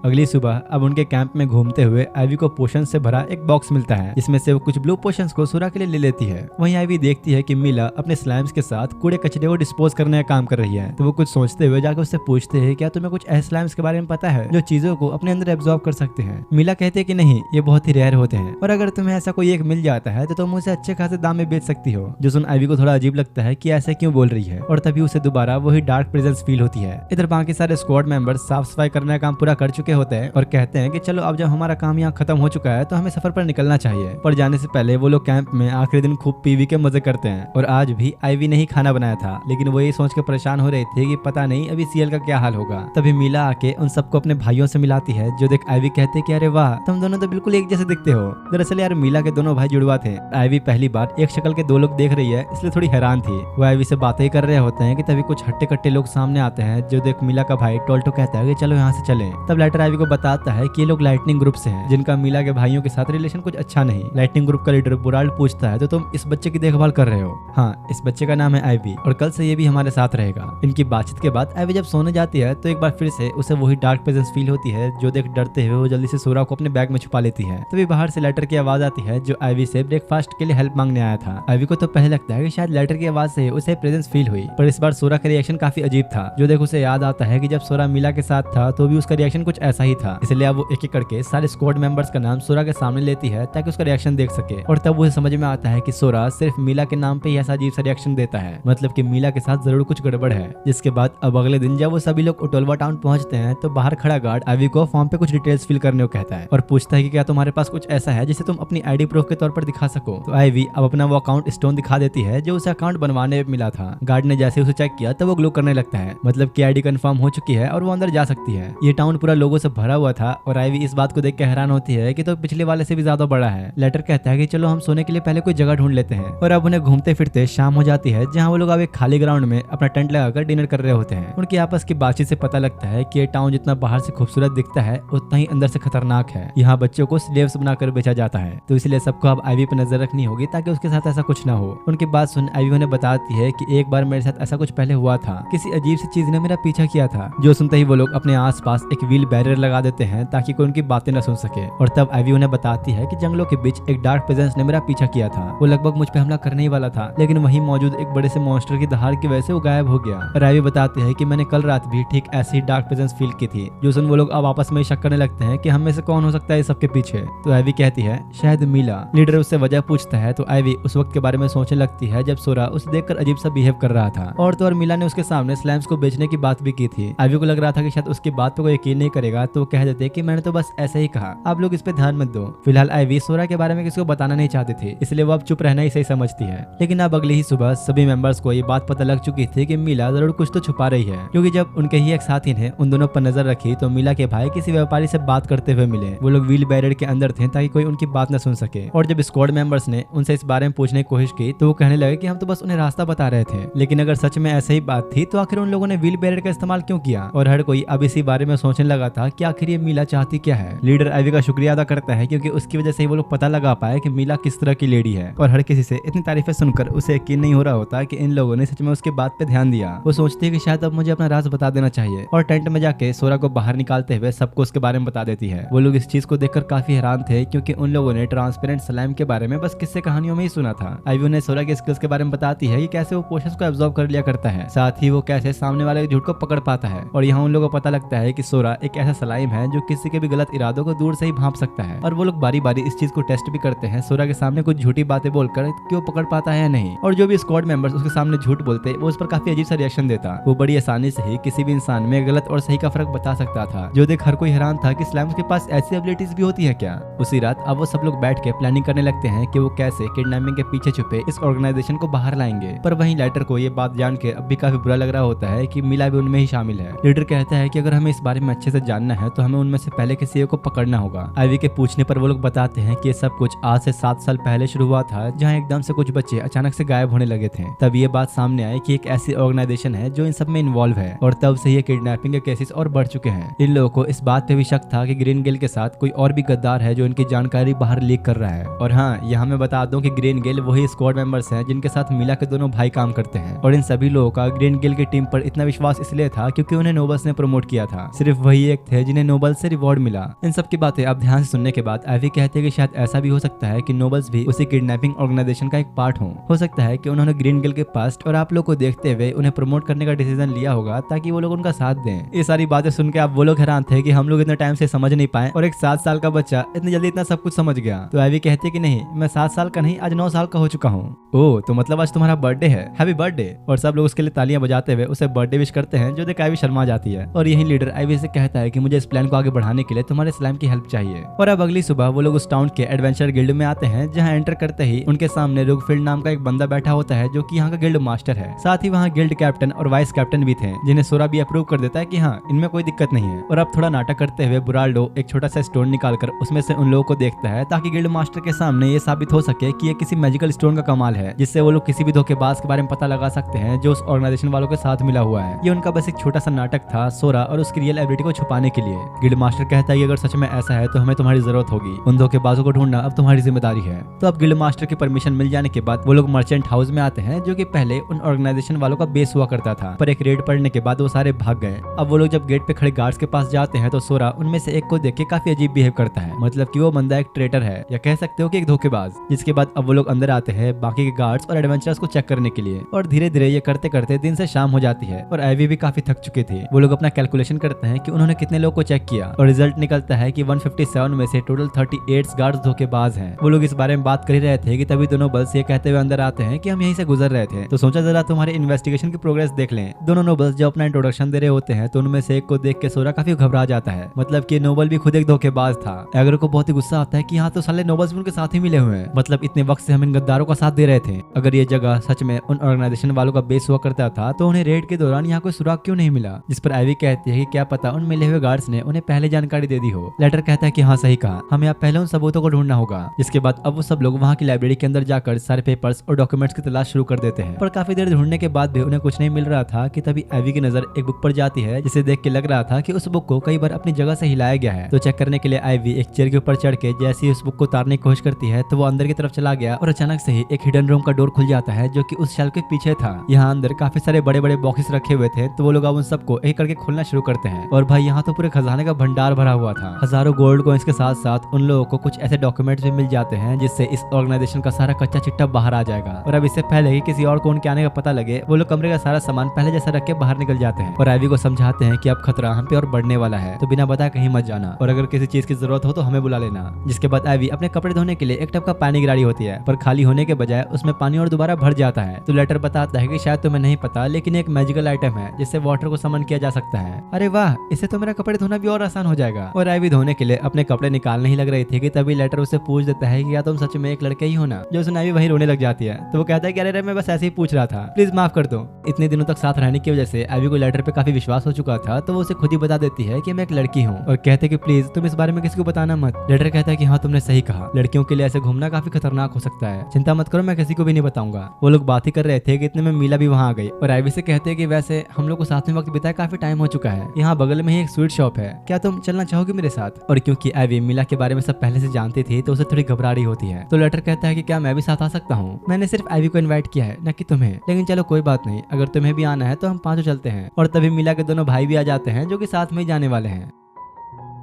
अगली सुबह अब उनके कैंप में घूमते हुए आईवी को पोशन से भरा एक बॉक्स मिलता है जिसमें से वो कुछ ब्लू पोशंस को सुरा के लिए ले लेती है। वहीं आईवी देखती है कि मीला अपने स्लाइम्स के साथ कूड़े कचरे को डिस्पोज करने का काम कर रही है। तो वो कुछ सोचते हुए जाकर उससे पूछते हैं क्या तुम्हें कुछ ऐसे स्लाइम्स के बारे में पता है जो चीजों को अपने अंदर एब्जॉर्ब कर सकते हैं। मीला कहते हैं कि नहीं, ये बहुत ही रेयर होते हैं और अगर तुम्हें ऐसा कोई एक मिल जाता है तो तुम उसे अच्छे खासे दाम में बेच सकती हो। जो सुन आईवी को थोड़ा अजीब लगता है कि ऐसे क्यों बोल रही है और तभी उसे दोबारा वही डार्क प्रेजेंस फील होती है। इधर बाकी सारे स्क्वाड मेंबर्स साफ सफाई करने का काम पूरा कर चुके होते हैं और कहते हैं कि चलो अब जब हमारा काम यहाँ खत्म हो चुका है तो हमें सफर पर निकलना चाहिए। पर जाने से पहले वो लोग कैंप में आखिरी दिन खूब पीवी के मजे करते हैं। और आज भी आईवी ने ही खाना बनाया था लेकिन वो ये सोच के परेशान हो रहे थे कि पता नहीं अभी सीएल का क्या हाल होगा। तभी मीला आके उन सबको अपने भाइयों से मिलाती है। जो देख आईवी कहते कि अरे वाह, तुम दोनों तो बिल्कुल एक जैसे दिखते हो। दरअसल यार मीला के दोनों भाई जुड़वा थे। आईवी पहली बार एक शक्ल के दो लोग देख रही है इसलिए थोड़ी हैरान थी। वो आईवी से बातें ही कर रहे होते हैं कि तभी कुछ हट्टे कट्टे लोग सामने आते हैं। जो देख मीला का भाई टोल्टो कहता है कि चलो यहाँ से चलें। तब लेटर आईवी को बताता है कि ये लोग लाइटनिंग ग्रुप से हैं जिनका मीला के भाइयों के साथ रिलेशन कुछ अच्छा नहीं। लाइटनिंग ग्रुप का लीडर बुराल्ड पूछता है तो तुम इस बच्चे की देखभाल कर रहे हो। हाँ, इस बच्चे का नाम है आईवी और कल से ये भी हमारे साथ रहेगा। इनकी बातचीत के बाद आईवी जब सोने जाती है तो एक बार फिर से उसे वही डार्क प्रेजेंस फील होती है। जो देख डरते हुए वो जल्दी से सोरा को अपने बैग में छुपा लेती है। तभी बाहर से लेटर की आवाज आती है जो आईवी से ब्रेकफास्ट के लिए हेल्प मांगने आया था। आईवी को तो पहले लगता है कि शायद लेटर की आवाज से उसे प्रेजेंस फील हुई पर इस बार सोरा का रिएक्शन काफी अजीब था। जो देख उसे याद आता है कि जब सोरा मीला के साथ था तो भी उसका रिएक्शन कुछ ऐसा ही था, इसलिए अब वो एक एक करके सारे स्क्वाड मेंबर्स का नाम सोरा के सामने लेती है ताकि उसका रिएक्शन देख सके। और तब उसे समझ में आता है कि सोरा सिर्फ मीला के नाम पे ही ऐसा अजीब सा रिएक्शन देता है, मतलब कि मीला के साथ जरूर कुछ गड़बड़ है। जिसके बाद अब अगले दिन जब वो सभी लोग ओटोलवा टाउन पहुंचते हैं तो बाहर खड़ा गार्ड आईवी को फॉर्म पे कुछ डिटेल्स फिल करने को कहता है और पूछता है कि क्या तुम्हारे पास कुछ ऐसा है जिसे तुम अपनी आईडी प्रूफ के तौर पर दिखा सको। तो आईवी अब अपना वो अकाउंट स्टोन दिखा देती है जो उसे अकाउंट बनवाने में मिला था। गार्ड ने जैसे उसे चेक किया तो वो ग्लो करने लगता है, मतलब कि आईडी कंफर्म हो चुकी है और वो अंदर जा सकती है। ये टाउन पूरा लोगों से भरा हुआ था और आईवी इस बात को देख के हैरान होती है कि तो पिछले वाले से भी ज्यादा बड़ा है। लेटर कहता है कि चलो हम सोने के लिए पहले कोई जगह ढूंढ लेते हैं। और अब उन्हें घूमते फिरते शाम हो जाती है जहाँ वो लोग अब एक खाली ग्राउंड में अपना टेंट लगाकर डिनर कर रहे होते हैं। उनकी आपस की बातचीत से पता लगता है कि ये टाउन जितना बाहर से खूबसूरत दिखता है उतना ही अंदर से खतरनाक है। यहाँ बच्चों को स्लेव्स बनाकर बेचा जाता है, तो इसलिए सबको अब आईवी पर नजर रखनी होगी ताकि उसके साथ ऐसा कुछ ना हो। उनकी बात सुन आईवी उन्हें बताती है कि एक बार मेरे साथ ऐसा कुछ पहले हुआ था, किसी अजीब सी चीज ने मेरा पीछा किया था। जो सुनते ही वो लोग अपने आसपास एक व्हील बैरियर लगा देते हैं ताकि कोई उनकी बातें न सुन सके। और तब आईवी उन्हें बताती है कि जंगलों के बीच एक डार्क प्रेजेंस ने मेरा पीछा किया था। वो लगभग मुझ पे हमला करने ही वाला था, लेकिन वहीं मौजूद एक बड़े से मॉन्स्टर की दहाड़ की वजह से वो गायब हो गया। और आईवी बताती है कि मैंने कल रात भी ठीक ऐसी ही डार्क प्रेजेंस फील की थी। जो सुन वो लोग अब आपस में शक करने लगते हैं कि हम में से कौन हो सकता है इस सबके पीछे। तो आईवी कहती है शायद मीला। लीडर उससे वजह पूछता है तो आईवी उस वक्त के बारे में सोचने लगती है जब सोरा उसे देखकर अजीब सा बिहेव कर रहा था। और तो और मीला ने उसके सामने स्लैम्स को बेचने की बात भी की थी। आईवी को लग रहा था कि शायद उसकी बात पे कोई यकीन नहीं करेगा, तो वो कह देते कि मैंने तो बस ऐसे ही कहा, आप लोग इस पे ध्यान मत दो। फिलहाल आईवी सोरा के बारे में किसी को बताना नहीं चाहती थी, इसलिए वो अब चुप रहना ही सही समझती है। लेकिन अब अगली ही सुबह सभी मेंबर्स को ये बात पता लग चुकी थी कि मीला जरूर कुछ तो छुपा रही है, क्योंकि जब उनके ही एक साथी ने उन दोनों पर नजर रखी तो मीला के भाई किसी व्यापारी से बात करते हुए मिले। वो लोग व्हील बैरियर के अंदर थे ताकि कोई उनकी बात न सुन सके। और जब स्क्वाड मेंबर्स ने उनसे इस बारे में पूछने की कोशिश की तो वो कहने लगे कि हम तो बस उन्हें रास्ता बता रहे थे, लेकिन अगर सच में ऐसे ही बात थी तो आखिर उन लोगों ने व्हील बैरियर का इस्तेमाल क्यों किया। और हर कोई अब इसी बारे में सोचने लगा था कि आखिर ये मीला चाहती क्या है। लीडर आईवी का शुक्रिया अदा करता है क्योंकि उसकी वजह से वो लोग पता लगा पाए कि मीला किस तरह की लेडी है। और हर किसी से इतनी तारीफें सुनकर उसे यकीन नहीं हो रहा होता कि इन लोगों ने सच में उसके बात पे ध्यान दिया। वो सोचती है कि शायद अब मुझे अपना राज बता देना चाहिए और टेंट में जाके सोरा को बाहर निकालते हुए सबको उसके बारे में बता देती है। वो लोग इस चीज को देखकर काफी हैरान थे क्योंकि उन लोगों ने ट्रांसपेरेंट स्लाइम के बारे में बस किस्से कहानियों में ही सुना था। आईवी उन्हें सोरा के स्किल्स के बारे में बताती है कि कैसे वो पोशंस को एब्जॉर्ब कर लिया करता है, साथ ही वो कैसे सामने वाले झूठ को पकड़ पाता है। और यहाँ उन लोगों को पता लगता है कि सोरा एक ऐसा स्लाइम है जो किसी के भी गलत इरादों को दूर से ही भांप सकता है। और वो लोग बारी बारी इस चीज को टेस्ट भी करते हैं सोरा के सामने कुछ झूठी बातें बोलकर कि वो पकड़ पाता है या नहीं। और जो भी स्क्वाड मेंबर्स उसके सामने झूठ बोलते वो उस पर काफी अजीब सा रिएक्शन देता। वो बड़ी आसानी से ही किसी भी इंसान में गलत और सही का फर्क बता सकता था, जो देख हर कोई हैरान था कि स्लाइम्स के पास ऐसी एबिलिटीज भी होती है क्या। उसी रात अब वो सब लोग बैठ के प्लानिंग करने लगते हैं कि वो कैसे किडनैपिंग के पीछे छुपे इस ऑर्गेनाइजेशन को बाहर लाएंगे। पर वहीं लेटर को ये बात जान के अब भी काफी बुरा लग रहा होता है कि मीला भी उनमें ही शामिल है। लीडर कहता है कि अगर हमें इस बारे में अच्छे से जानना है तो हमें उनमें से पहले किसी को पकड़ना होगा। आईवी के पूछने पर वो लोग बताते हैं कि ये सब कुछ आज से 7 साल पहले शुरू हुआ था, जहाँ एकदम से कुछ बच्चे अचानक से गायब होने लगे थे। तब ये बात सामने आई कि एक ऐसी ऑर्गेनाइजेशन है जो इन सब में इन्वॉल्व है और तब से ये किडनैपिंग के केसेस और बढ़ चुके हैं। इन लोगों को इस बात पे भी शक था कि ग्रीन गिल के साथ कोई और भी गद्दार है जो इनकी जानकारी बाहर लीक कर रहा है। और हाँ, यहाँ मैं बता दूं कि ग्रीन गिल वही स्क्वाड मेंबर्स हैं जिनके साथ मीला के दोनों भाई काम करते हैं। और इन सभी लोगों का ग्रीन गिल की टीम पर इतना विश्वास इसलिए था क्योंकि उन्हें नोबल्स ने प्रमोट किया था। सिर्फ वही एक थे जिन्हें नोबल से रिवॉर्ड मिला। इन सब की बातें अब ध्यान से सुनने के बाद आईवी कहते हैं कि शायद ऐसा भी हो सकता है कि नोबल्स भी उसी किडनैपिंग ऑर्गेनाइजेशन का एक पार्ट हो सकता है कि उन्होंने ग्रीन गिल के पास्ट और आप लोग को देखते हुए उन्हें प्रमोट करने का डिसीजन लिया होगा ताकि वो लोग उनका साथ दें। ये सारी बातें सुन के आप वो लोग हैरान थे कि हम लोग इतने टाइम से समझ नहीं पाए और एक 7 साल का बच्चा इतनी जल्दी इतना सब कुछ समझ गया। तो आईवी कहती है कि नहीं, मैं 7 साल का नहीं, आज 9 साल का हो चुका हूँ। ओह, तो मतलब आज तुम्हारा बर्थडे है, हैप्पी बर्थडे। और सब लोग उसके लिए तालियां बजाते हुए उसे बर्थडे विश करते हैं, जो देख आईवी शर्मा जाती है। और यही लीडर आईवी से कहता है कि मुझे इस प्लान को आगे बढ़ाने के लिए तुम्हारे स्लाइम की हेल्प चाहिए। और अब अगली सुबह वो लोग उस टाउन के एडवेंचर गिल्ड में आते हैं, जहाँ एंटर करते ही उनके सामने रुगफील्ड नाम का एक बंदा बैठा होता है जो कि यहाँ का गिल्ड मास्टर है। साथ ही वहाँ गिल्ड कैप्टन और वाइस कैप्टन भी थे, जिन्हें सोरा भी अप्रूव कर देता है कि हाँ, इनमें कोई दिक्कत नहीं है। और अब थोड़ा नाटक करते हुए बुराल्डो एक छोटा सा स्टोन निकालकर उसमें से उन लोगों को देखता है ताकि गिल्ड मास्टर के सामने ये साबित हो सके कि ये किसी मैजिकल स्टोन का कमाल है, जिससे वो लोग किसी भी धोखेबाज के बारे में पता लगा सकते हैं जो उस ऑर्गेनाइजेशन वालों के साथ मिला हुआ है। ये उनका बस एक छोटा सा नाटक था सोरा और उसकी रियल एबिलिटी को छुपाने के लिए। गिल्ड मास्टर कहता है कि अगर सच में ऐसा है तो हमें तुम्हारी जरूरत होगी, उन धोखेबाजों को ढूंढना अब तुम्हारी जिम्मेदारी है। तो अब गिल्ड मास्टर की परमिशन मिल जाने के बाद वो लोग मर्चेंट हाउस में आते हैं, जो कि पहले उन ऑर्गेनाइजेशन वालों का बेस हुआ करता था। पर एक रेड पड़ने के बाद वो सारे भाग गए। अब वो लोग जब गेट पे खड़े गार्ड्स के पास जाते हैं तो सोरा उनमें से एक को देख के काफी अजीब बिहेव करता है, मतलब कि वो बंदा एक ट्रेटर है या कह सकते हो कि एक धोखेबाज। जिसके बाद अब वो लोग अंदर आते हैं बाकी के गार्ड्स और एडवेंचरर्स को चेक करने के लिए। और धीरे धीरे ये करते करते दिन से शाम हो जाती है और आईवी भी काफी थक चुके थे। वो लोग अपना कैलकुलेशन करते हैं कि उन्होंने कितने इतने लोग को चेक किया और रिजल्ट निकलता है कि 157 में से टोटल 38 गार्ड्स धोखेबाज हैं। वो लोग इस बारे में बात कर ही रहे थे कि तभी दोनों नोबल्स ये कहते हुए अंदर आते हैं कि हम यहीं से गुजर रहे थे, तो सोचा जरा तुम्हारे इन्वेस्टिगेशन की प्रोग्रेस देख लें। दोनों नोबल्स जब अपना इंट्रोडक्शन दे रहे होते हैं तो उनमें से एक को देख के सोरा काफी घबरा जाता है, मतलब कि नोबल भी खुद एक धोखेबाज था। एगर को बहुत ही गुस्सा आता है कि यहाँ तो साले नोबल्स भी उनके साथ ही मिले हुए हैं, मतलब इतने वक्त से हम इन गद्दारों का साथ दे रहे थे। अगर ये जगह सच में उन ऑर्गेनाइजेशन वालों का बेस हुआ करता था तो उन्हें रेड के दौरान यहाँ कोई सुराग क्यों नहीं मिला। जिस पर आइवी कहती है कि क्या पता उन मिले हुए गार्ड्स ने उन्हें पहले जानकारी दे दी हो। लेटर कहता है कि हाँ सही कहा, हमें अब पहले उन सबूतों को ढूंढना होगा। जिसके बाद अब वो सब लोग वहाँ की लाइब्रेरी के अंदर जाकर सारे पेपर्स और डॉक्यूमेंट्स की तलाश शुरू कर देते हैं, पर काफी देर ढूंढने के बाद भी उन्हें कुछ नहीं मिल रहा था कि तभी आइवी की नजर एक बुक पर जाती है, जिसे देख के लग रहा था कि उस बुक को कई बार अपनी जगह से हिलाया गया है। तो चेक करने के लिए आइवी एक चेयर के ऊपर चढ़ के जैसे ही उस बुक को उतारने की कोशिश करती है तो वो अंदर की तरफ चला गया और अचानक से ही एक हिडन रूम का डोर खुल जाता है जो कि उस शेल्फ के पीछे था। यहाँ अंदर काफी सारे बड़े बड़े बॉक्सेस रखे हुए थे, तो वो लोग अब उन सबको एक करके खोलना शुरू करते हैं। और भाई यहाँ तो पूरे खजाने का भंडार भरा हुआ था। हजारों गोल्ड कॉइंस के साथ साथ उन लोगों को कुछ ऐसे डॉक्यूमेंट्स भी मिल जाते हैं जिससे इस ऑर्गेनाइजेशन का सारा कच्चा चिट्टा बाहर आ जाएगा। और अब इससे पहले कि किसी और को उनके आने का पता लगे, वो लोग कमरे का सारा सामान पहले जैसा रख के बाहर निकल जाते हैं और आइवी को समझाते हैं कि अब खतरा हम पे और बढ़ने वाला है, तो बिना बताए कहीं मत जाना और अगर किसी चीज की जरूरत हो तो हमें बुला लेना। जिसके बाद आइवी अपने कपड़े धोने के लिए एक टब का पानी गिरा रही होती है, पर खाली होने के बजाय उसमें पानी और दोबारा भर जाता है। तो लेटर बताता है कि शायद तुम्हें नहीं पता लेकिन एक मैजिकल आइटम है जिससे वाटर को समन किया जा सकता है। अरे वाह, इससे तो मेरा कपड़े धोना भी और आसान हो जाएगा। और आइवी धोने के लिए अपने कपड़े निकालने ही लग रही थी कि तभी लेटर उससे पूछ देता है कि क्या तुम सच में एक लड़के ही हो ना। जो सुन आइवी वहीं रोने लग जाती है, तो वो कहता है कि अरे मैं बस ऐसे ही पूछ रहा था, प्लीज माफ कर दो। इतने दिनों तक साथ रहने की वजह से आइवी को लेटर पे काफी विश्वास हो चुका था, तो वो उसे खुद ही बता देती है कि मैं एक लड़की हूँ और कहते कि प्लीज तुम इस बारे में किसी को बताना मत। लेटर कहता है कि हाँ तुमने सही कहा, लड़कियों के लिए ऐसे घूमना काफी खतरनाक हो सकता है, चिंता मत करो मैं किसी को भी नहीं बताऊंगा। वो लोग बात ही कर रहे थे कि इतने में मीला भी वहाँ आ गई और आइवी से कहते हैं कि वैसे हम लोग को साथ में वक्त बिताए काफी टाइम हो चुका है, यहाँ बगल में ही एक स्वीट शॉप है, क्या तुम चलना चाहोगे मेरे साथ। और क्योंकि आइवी मीला के बारे में सब पहले से जानती थी तो उसे थोड़ी घबरा रही होती है। तो लेटर कहता है कि क्या मैं भी साथ आ सकता हूँ, मैंने सिर्फ आइवी को इन्वाइट किया है न कि तुम्हें, लेकिन चलो कोई बात नहीं, अगर तुम्हें भी आना है तो हम पांचों चलते हैं। और तभी मीला के दोनों भाई भी आ जाते हैं जो कि साथ में ही जाने वाले हैं।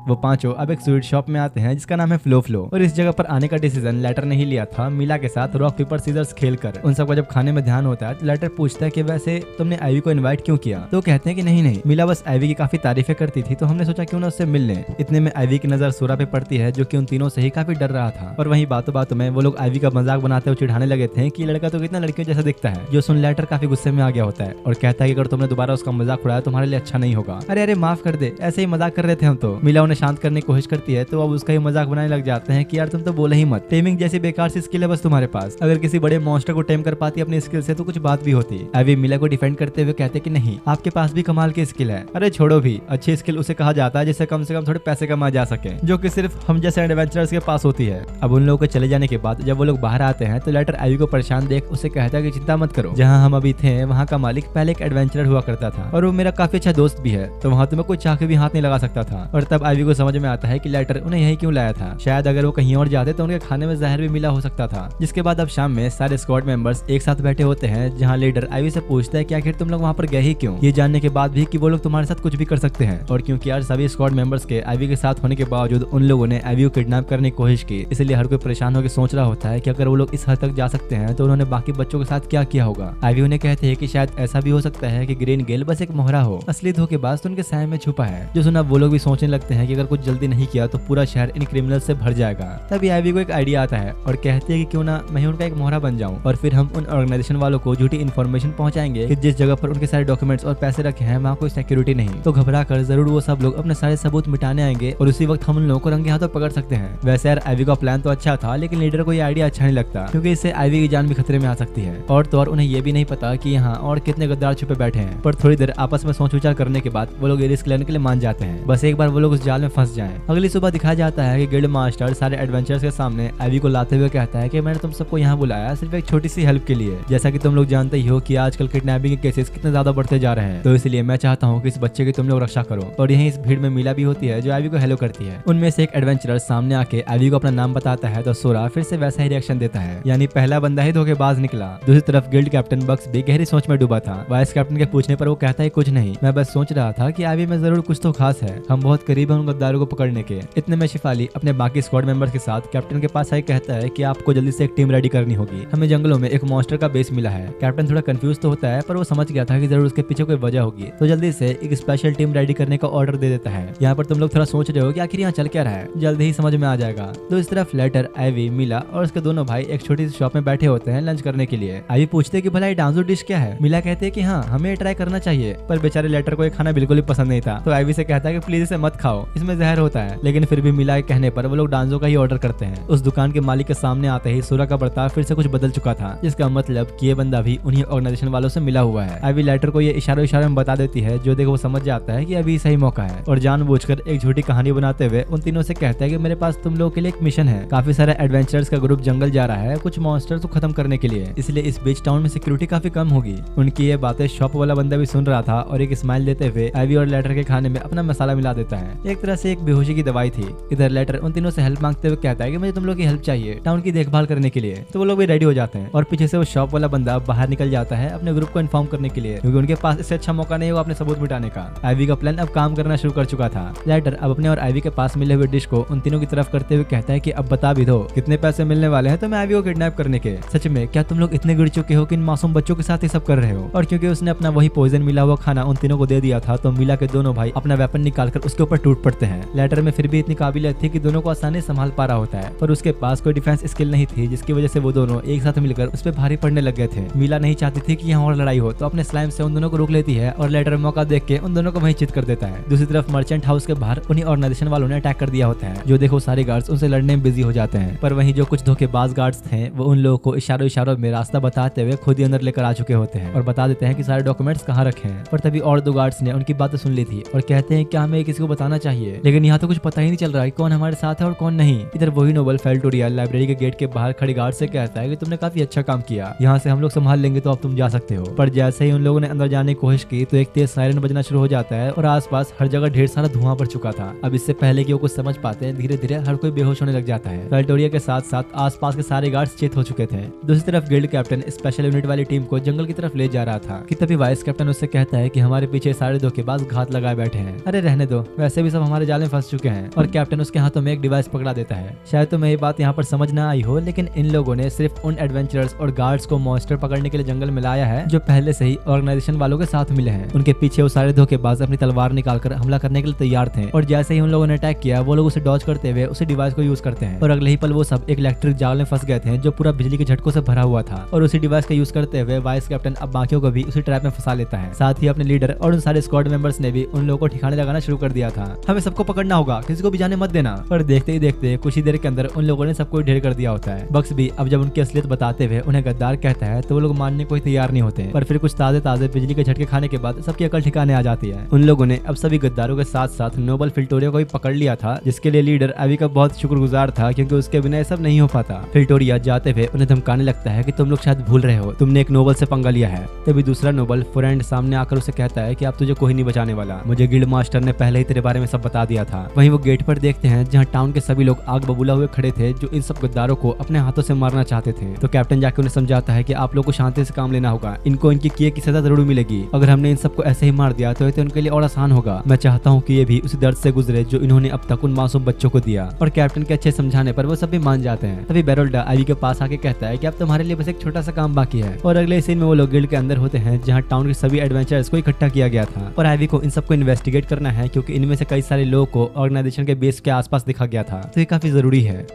वो पांचों अब एक स्वीट शॉप में आते हैं जिसका नाम है फ्लो फ्लो, और इस जगह पर आने का डिसीजन लेटर ने ही लिया था मीला के साथ रॉक पेपर सीजर्स खेलकर। उन सबका जब खाने में ध्यान होता है तो लेटर पूछता है कि वैसे तुमने आइवी को इनवाइट क्यों किया। तो कहते हैं कि नहीं, मीला बस आइवी की काफी तारीफें करती थी तो हमने सोचा क्यों ना उससे मिल लें। इतने में आइवी की नजर सोरा पे पड़ती है जो कि उन तीनों से ही काफी डर रहा था। और वहीं बातों बातों में वो लोग आइवी का मजाक बनाते हुए चिढ़ाने लगे थे कि लड़का तो कितना लड़कियों जैसा दिखता है। जो सुन लेटर काफी गुस्से में आ गया होता है और कहता है कि अगर तुमने दोबारा उसका मजाक उड़ाया तुम्हारे लिए अच्छा नहीं होगा। अरे माफ कर दे, ऐसे ही मजाक कर रहे थे हम तो। मीला उन्हें शांत करने की कोशिश करती है तो अब उसका ही मजाक बनाने लग जाते हैं कि यार तुम तो बोले ही मत, टेमिंग जैसी बेकार सी स्किल है बस तुम्हारे पास, अगर किसी बड़े मॉन्स्टर को टेम कर पाती अपनी स्किल से तो कुछ बात भी होती। आइवी मीला को डिफेंड करते हुए कहते कि नहीं, आपके पास भी कमाल की स्किल है। अरे छोड़ो भी, अच्छी स्किल उसे कहा जाता है जिससे कम से कम थोड़े पैसे कमा जा सके, जो कि सिर्फ हम जैसे एडवेंचरर्स के पास होती है। अब उन लोगों के चले जाने के बाद जब वो लोग बाहर आते हैं तो लेटर आइवी को परेशान देख उसे कहता है कि चिंता मत करो, जहाँ हम अभी थे वहाँ का मालिक पहले एक एडवेंचरर हुआ करता था और वो मेरा काफी अच्छा दोस्त भी है, तो वहाँ तुम्हें कोई चाह के भी हाथ नहीं लगा सकता था। और तब आइवी को समझ में आता है कि लेटर उन्हें यही क्यों लाया था, शायद अगर वो कहीं और जाते तो उनके खाने में जहर भी मिला हो सकता था। जिसके बाद अब शाम में सारे स्क्वाड मेंबर्स एक साथ बैठे होते हैं जहां लीडर आइवी से पूछता है कि आखिर तुम लोग वहां पर गए ही क्यों, ये जानने के बाद भी कि वो लोग तुम्हारे साथ कुछ भी कर सकते हैं। और क्योंकि यार सभी स्क्वाड मेंबर्स के आइवी के साथ होने के बावजूद उन लोगों ने आइवी को किडनैप करने की कोशिश की, इसलिए हर कोई परेशान होकर सोच रहा होता है कि अगर वो लोग इस हद तक जा सकते हैं तो उन्होंने बाकी बच्चों के साथ क्या किया होगा। आइवी उन्हें कहते हैं कि शायद ऐसा भी हो सकता है कि ग्रीन गेल बस एक मोहरा हो, असली धोखेबाज तो उनके साए में छुपा है। जो सुना वो लोग भी सोचने लगते हैं कि अगर कुछ जल्दी नहीं किया तो पूरा शहर इन क्रिमिनल से भर जाएगा। तभी आइवी को एक आइडिया आता है और कहती है कि क्यों ना मैं उनका एक मोहरा बन जाऊं और फिर हम उन ऑर्गेनाइजेशन वालों को झूठी इन्फॉर्मेशन पहुंचाएंगे कि जिस जगह पर उनके सारे डॉक्यूमेंट्स और पैसे रखे हैं वहाँ कोई सिक्योरिटी नहीं, तो घबरा कर जरूर वो सब लोग अपने सारे सबूत मिटाने आएंगे और उसी वक्त हम उन लोगों को रंगे हाथों पकड़ सकते हैं। वैसे यार आइवी का प्लान तो अच्छा था लेकिन लीडर को ये आइडिया अच्छा नहीं लगता क्योंकि इससे आइवी की जान भी खतरे में आ सकती है और तो और उन्हें ये भी नहीं पता कि यहाँ और कितने गद्दार छुपे बैठे हैं। पर थोड़ी देर आपस में सोच विचार करने के बाद वो लोग ये रिस्क लेने के लिए मान जाते हैं, बस एक बार वो लोग उस जाल में फंस जाएं। अगली सुबह दिखाया जाता है कि गिल्ड मास्टर सारे एडवेंचर्स के सामने आइवी को लाते हुए कहता है कि मैंने तुम सबको यहाँ बुलाया सिर्फ एक छोटी सी हेल्प के लिए। जैसा कि तुम लोग जानते ही हो कि आजकल किडनैपिंग के केसेस कितने ज्यादा बढ़ते जा रहे हैं, तो इसलिए मैं चाहता हूँ कि इस बच्चे की तुम लोग रक्षा करो। और यहीं इस भीड़ में मीला भी होती है जो आइवी को हेलो करती है। उनमें से एक एडवेंचरर सामने आके आइवी को अपना नाम बताता है तो सोरा फिर से वैसा ही रिएक्शन देता है, यानी पहला बंदा ही धोखेबाज निकला। दूसरी तरफ गिल्ड कैप्टन बक्स भी गहरी सोच में डूबा था। वाइस कैप्टन के पूछने पर वो कहता है कुछ नहीं, मैं बस सोच रहा था कि आइवी में जरूर कुछ तो खास है, हम बहुत करीब हैं उन गद्दारों को पकड़ने के। इतने में शिफाली अपने बाकी स्क्वाड मेंबर्स के साथ कैप्टन के पास आई, कहता है कि आपको जल्दी से एक टीम रेडी करनी होगी, हमें जंगलों में एक मॉन्स्टर का बेस मिला है। कैप्टन थोड़ा कंफ्यूज तो होता है, पर वो समझ गया था कि जरूर उसके पीछे कोई वजह होगी, तो जल्दी से एक स्पेशल टीम रेडी करने का ऑर्डर दे देता है। यहाँ पर तुम लोग थोड़ा सोच रहे हो कि आखिर यहाँ चल क्या रहा है, जल्द ही समझ में आ जाएगा। तो इस तरफ लेटर, आईवी, मिला और उसके दोनों भाई एक छोटी सी शॉप में बैठे होते हैं लंच करने के लिए। आईवी पूछते हैं कि भला ये डांजो डिश क्या है। मिला कहते हैं कि हाँ, हमें ट्राई करना चाहिए, पर बेचारे लेटर को ये खाना बिल्कुल ही पसंद नहीं था। तो आईवी से कहता है कि प्लीज इसे मत खाओ, इसमें जहर होता है। लेकिन फिर भी मिला के कहने पर वो लोग डांजो का ही ऑर्डर करते हैं। उस दुकान के मालिक के सामने आते ही सूरा का बर्ताव फिर से कुछ बदल चुका था, जिसका मतलब कि ये बंदा भी उन्हीं ऑर्गेनाइजेशन वालों से मिला हुआ है। आईवी लेटर को ये इशारों में बता देती है, जो देखो वो समझ जाता है कि अभी सही मौका है, और जानबूझकर एक झूठी कहानी बनाते हुए उन तीनों से कहता है कि मेरे पास तुम लोगों के लिए एक मिशन है। काफी सारे एडवेंचरर्स का ग्रुप जंगल जा रहा है कुछ मॉन्स्टर्स को खत्म करने के लिए, इसलिए इस बीच टाउन में सिक्योरिटी काफी कम होगी। उनकी ये बातें शॉप वाला बंदा भी सुन रहा था और एक स्माइल देते हुए आईवी और लेटर के खाने में अपना मसाला मिला देता है। एक तरह से एक बेहोशी की दवाई थी। इधर लेटर उन तीनों से हेल्प मांगते हुए कहता है कि मुझे तुम लोग की हेल्प चाहिए टाउन की देखभाल करने के लिए। तो वो लोग भी रेडी हो जाते हैं और पीछे से वो शॉप वाला बंदा बाहर निकल जाता है अपने ग्रुप को इन्फॉर्म करने के लिए, क्योंकि उनके पास इससे अच्छा मौका नहीं हुआ अपने सबूत मिटाने का। आईवी का प्लान अब काम करना शुरू कर चुका था। लेटर अब अपने और आईवी के पास मिले हुए डिश को उन तीनों की तरफ करते हुए कहता है कि अब बता भी दो कितने पैसे मिलने वाले हैं तुम्हें आईवी को किडनैप करने के। सच में क्या तुम लोग इतने गिर चुके हो कि इन मासूम बच्चों के साथ ये सब कर रहे हो? और क्योंकि उसने अपना वही पॉइजन मिला हुआ खाना उन तीनों को दे दिया था, तो मिला के दोनों भाई अपना वेपन निकालकर उसके ऊपर टूट पड़ते हैं। लेटर में फिर भी इतनी काबिलियत थी कि दोनों को आसानी से संभाल पा रहा होता है, पर उसके पास कोई डिफेंस स्किल नहीं थी, जिसकी वजह से वो दोनों एक साथ मिलकर उस पर भारी पड़ने लग गए थे। मिला नहीं चाहती थी कि यहाँ और लड़ाई हो, तो अपने स्लाइम से उन दोनों को रोक लेती है और लेटर मौका देख के उन दोनों को वहीं चित कर देता है। दूसरी तरफ मर्चेंट हाउस के बाहर उन्हीं ऑर्गेनाइजेशन वालों ने अटैक कर दिया होता है, जो देखो सारे गार्ड्स उनसे लड़ने में बिजी हो जाते हैं। पर वहीं जो कुछ धोखेबाज गार्ड्स थे वो उन लोगों को इशारों में रास्ता बताते हुए खुद ही अंदर लेकर आ चुके होते हैं और बता देते हैं कि सारे डॉक्यूमेंट्स कहाँ रखे हैं। पर तभी और दो गार्ड्स ने उनकी बातें सुन ली थी और कहते हैं क्या हमें किसी को बताना चाहिए, लेकिन यहाँ तो कुछ पता ही नहीं चल रहा है कौन हमारे साथ है और कौन नहीं। इधर वही नोबल फेल्टोरिया लाइब्रेरी के गेट के बाहर खड़ी गार्ड से कहता है कि तुमने काफी अच्छा काम किया, यहाँ से हम लोग संभाल लेंगे, तो अब तुम जा सकते हो। पर जैसे ही उन लोगों ने अंदर जाने की कोशिश की तो एक तेज सायरन बजना शुरू हो जाता है और आसपास हर जगह ढेर सारा धुआं पड़ चुका था। अब इससे पहले कि वो कुछ समझ पाते हैं धीरे धीरे हर कोई बेहोश होने लग जाता है। फेल्टोरिया के साथ साथ आसपास के सारे गार्ड्स चेत हो चुके थे। दूसरी तरफ गिल्ड कैप्टन स्पेशल यूनिट वाली टीम को जंगल की तरफ ले जा रहा था कि तभी वाइस कैप्टन उससे कहता है कि हमारे पीछे सारे धोखेबाज घात लगाए बैठे हैं। अरे रहने दो, वैसे भी सब हमारे जाल में फंस चुके हैं। और कैप्टन उसके हाथों में एक डिवाइस पकड़ा देता है। शायद तुम्हें ये बात यहाँ पर समझ ना आई हो, लेकिन इन लोगों ने सिर्फ उन एडवेंचरर्स और गार्ड्स को मॉन्स्टर पकड़ने के लिए जंगल में लाया है जो पहले से ही ऑर्गेनाइजेशन वालों के साथ मिले हैं। उनके पीछे वो सारे धोखेबाज अपनी तलवार निकालकर हमला करने के लिए तैयार थे, और जैसे ही उन लोगों ने अटैक किया वो लोग उसे डॉज करते हुए उसी डिवाइस को यूज करते हैं। और अगले ही पल वो सब एक इलेक्ट्रिक जाल में फंस गए थे जो पूरा बिजली के झटकों से भरा हुआ था। और उसी डिवाइस का यूज करते हुए वाइस कैप्टन अब बाकियों को भी उसी ट्रैप में फंसा लेता है। साथ ही अपने लीडर और उन सारे स्क्वाड मेंबर्स ने भी उन लोगों को ठिकाने लगाना शुरू कर दिया था। हमें सबको पकड़ना होगा, किसी को भी जाने मत देना। पर देखते ही देखते कुछ ही देर के अंदर उन लोगों ने सबको ढेर कर दिया होता है। बक्स भी अब जब उनकी असलियत बताते हुए उन्हें गद्दार कहता है तो वो लोग मानने को ही तैयार नहीं होते। पर फिर कुछ ताजे बिजली के झटके खाने के बाद सबकी अकल ठिकाने आ जाती है। उन लोगों ने अब सभी गद्दारों के साथ साथ नोबल फिल्टोरिया को भी पकड़ लिया था, जिसके लिए लीडर आईवी का बहुत शुक्रगुजार था, क्योंकि उसके बिना ये सब नहीं हो पाता। फिल्टोरिया जाते हुए उन्हें धमकाने लगता है कि तुम लोग शायद भूल रहे हो, तुमने एक नोबल से पंगा लिया है। तभी दूसरा नोबल फ्रेंड सामने आकर उसे कहता है कि अब तुझे कोई नहीं बचाने वाला, मुझे गिल्ड मास्टर ने पहले ही तेरे बारे में सब बता दिया था। वहीं वो गेट पर देखते हैं जहाँ टाउन के सभी लोग आग बबूला हुए खड़े थे, जो इन सब गद्दारों को अपने हाथों से मारना चाहते थे। तो कैप्टन जाके उन्हें समझाता है कि आप लोग को शांति से काम लेना होगा, इनको इनकी किए की सजा जरूर मिलेगी। अगर हमने इन सबको ऐसे ही मार दिया तो उनके लिए और आसान होगा। मैं चाहता हूँ कि ये भी उसी दर्द से गुजरे जो इन्होंने अब तक उन मासूम बच्चों को दिया। और कैप्टन के अच्छे समझाने पर वो सभी मान जाते हैं। तभी बेरोल्डा आईवी के पास आके कहता है कि अब तुम्हारे लिए बस एक छोटा सा काम बाकी है। और अगले सीन में वो लोग गिल्ड के अंदर होते हैं जहाँ टाउन के सभी एडवेंचरर्स को इकट्ठा किया गया था, और आईवी को इन सबको इन्वेस्टिगेट करना है, क्योंकि इनमें से कई सारे लोगों को ऑर्गेनाइजेशन के बेस के आसपास दिखा गया था, तो ये काफी जरूरी है।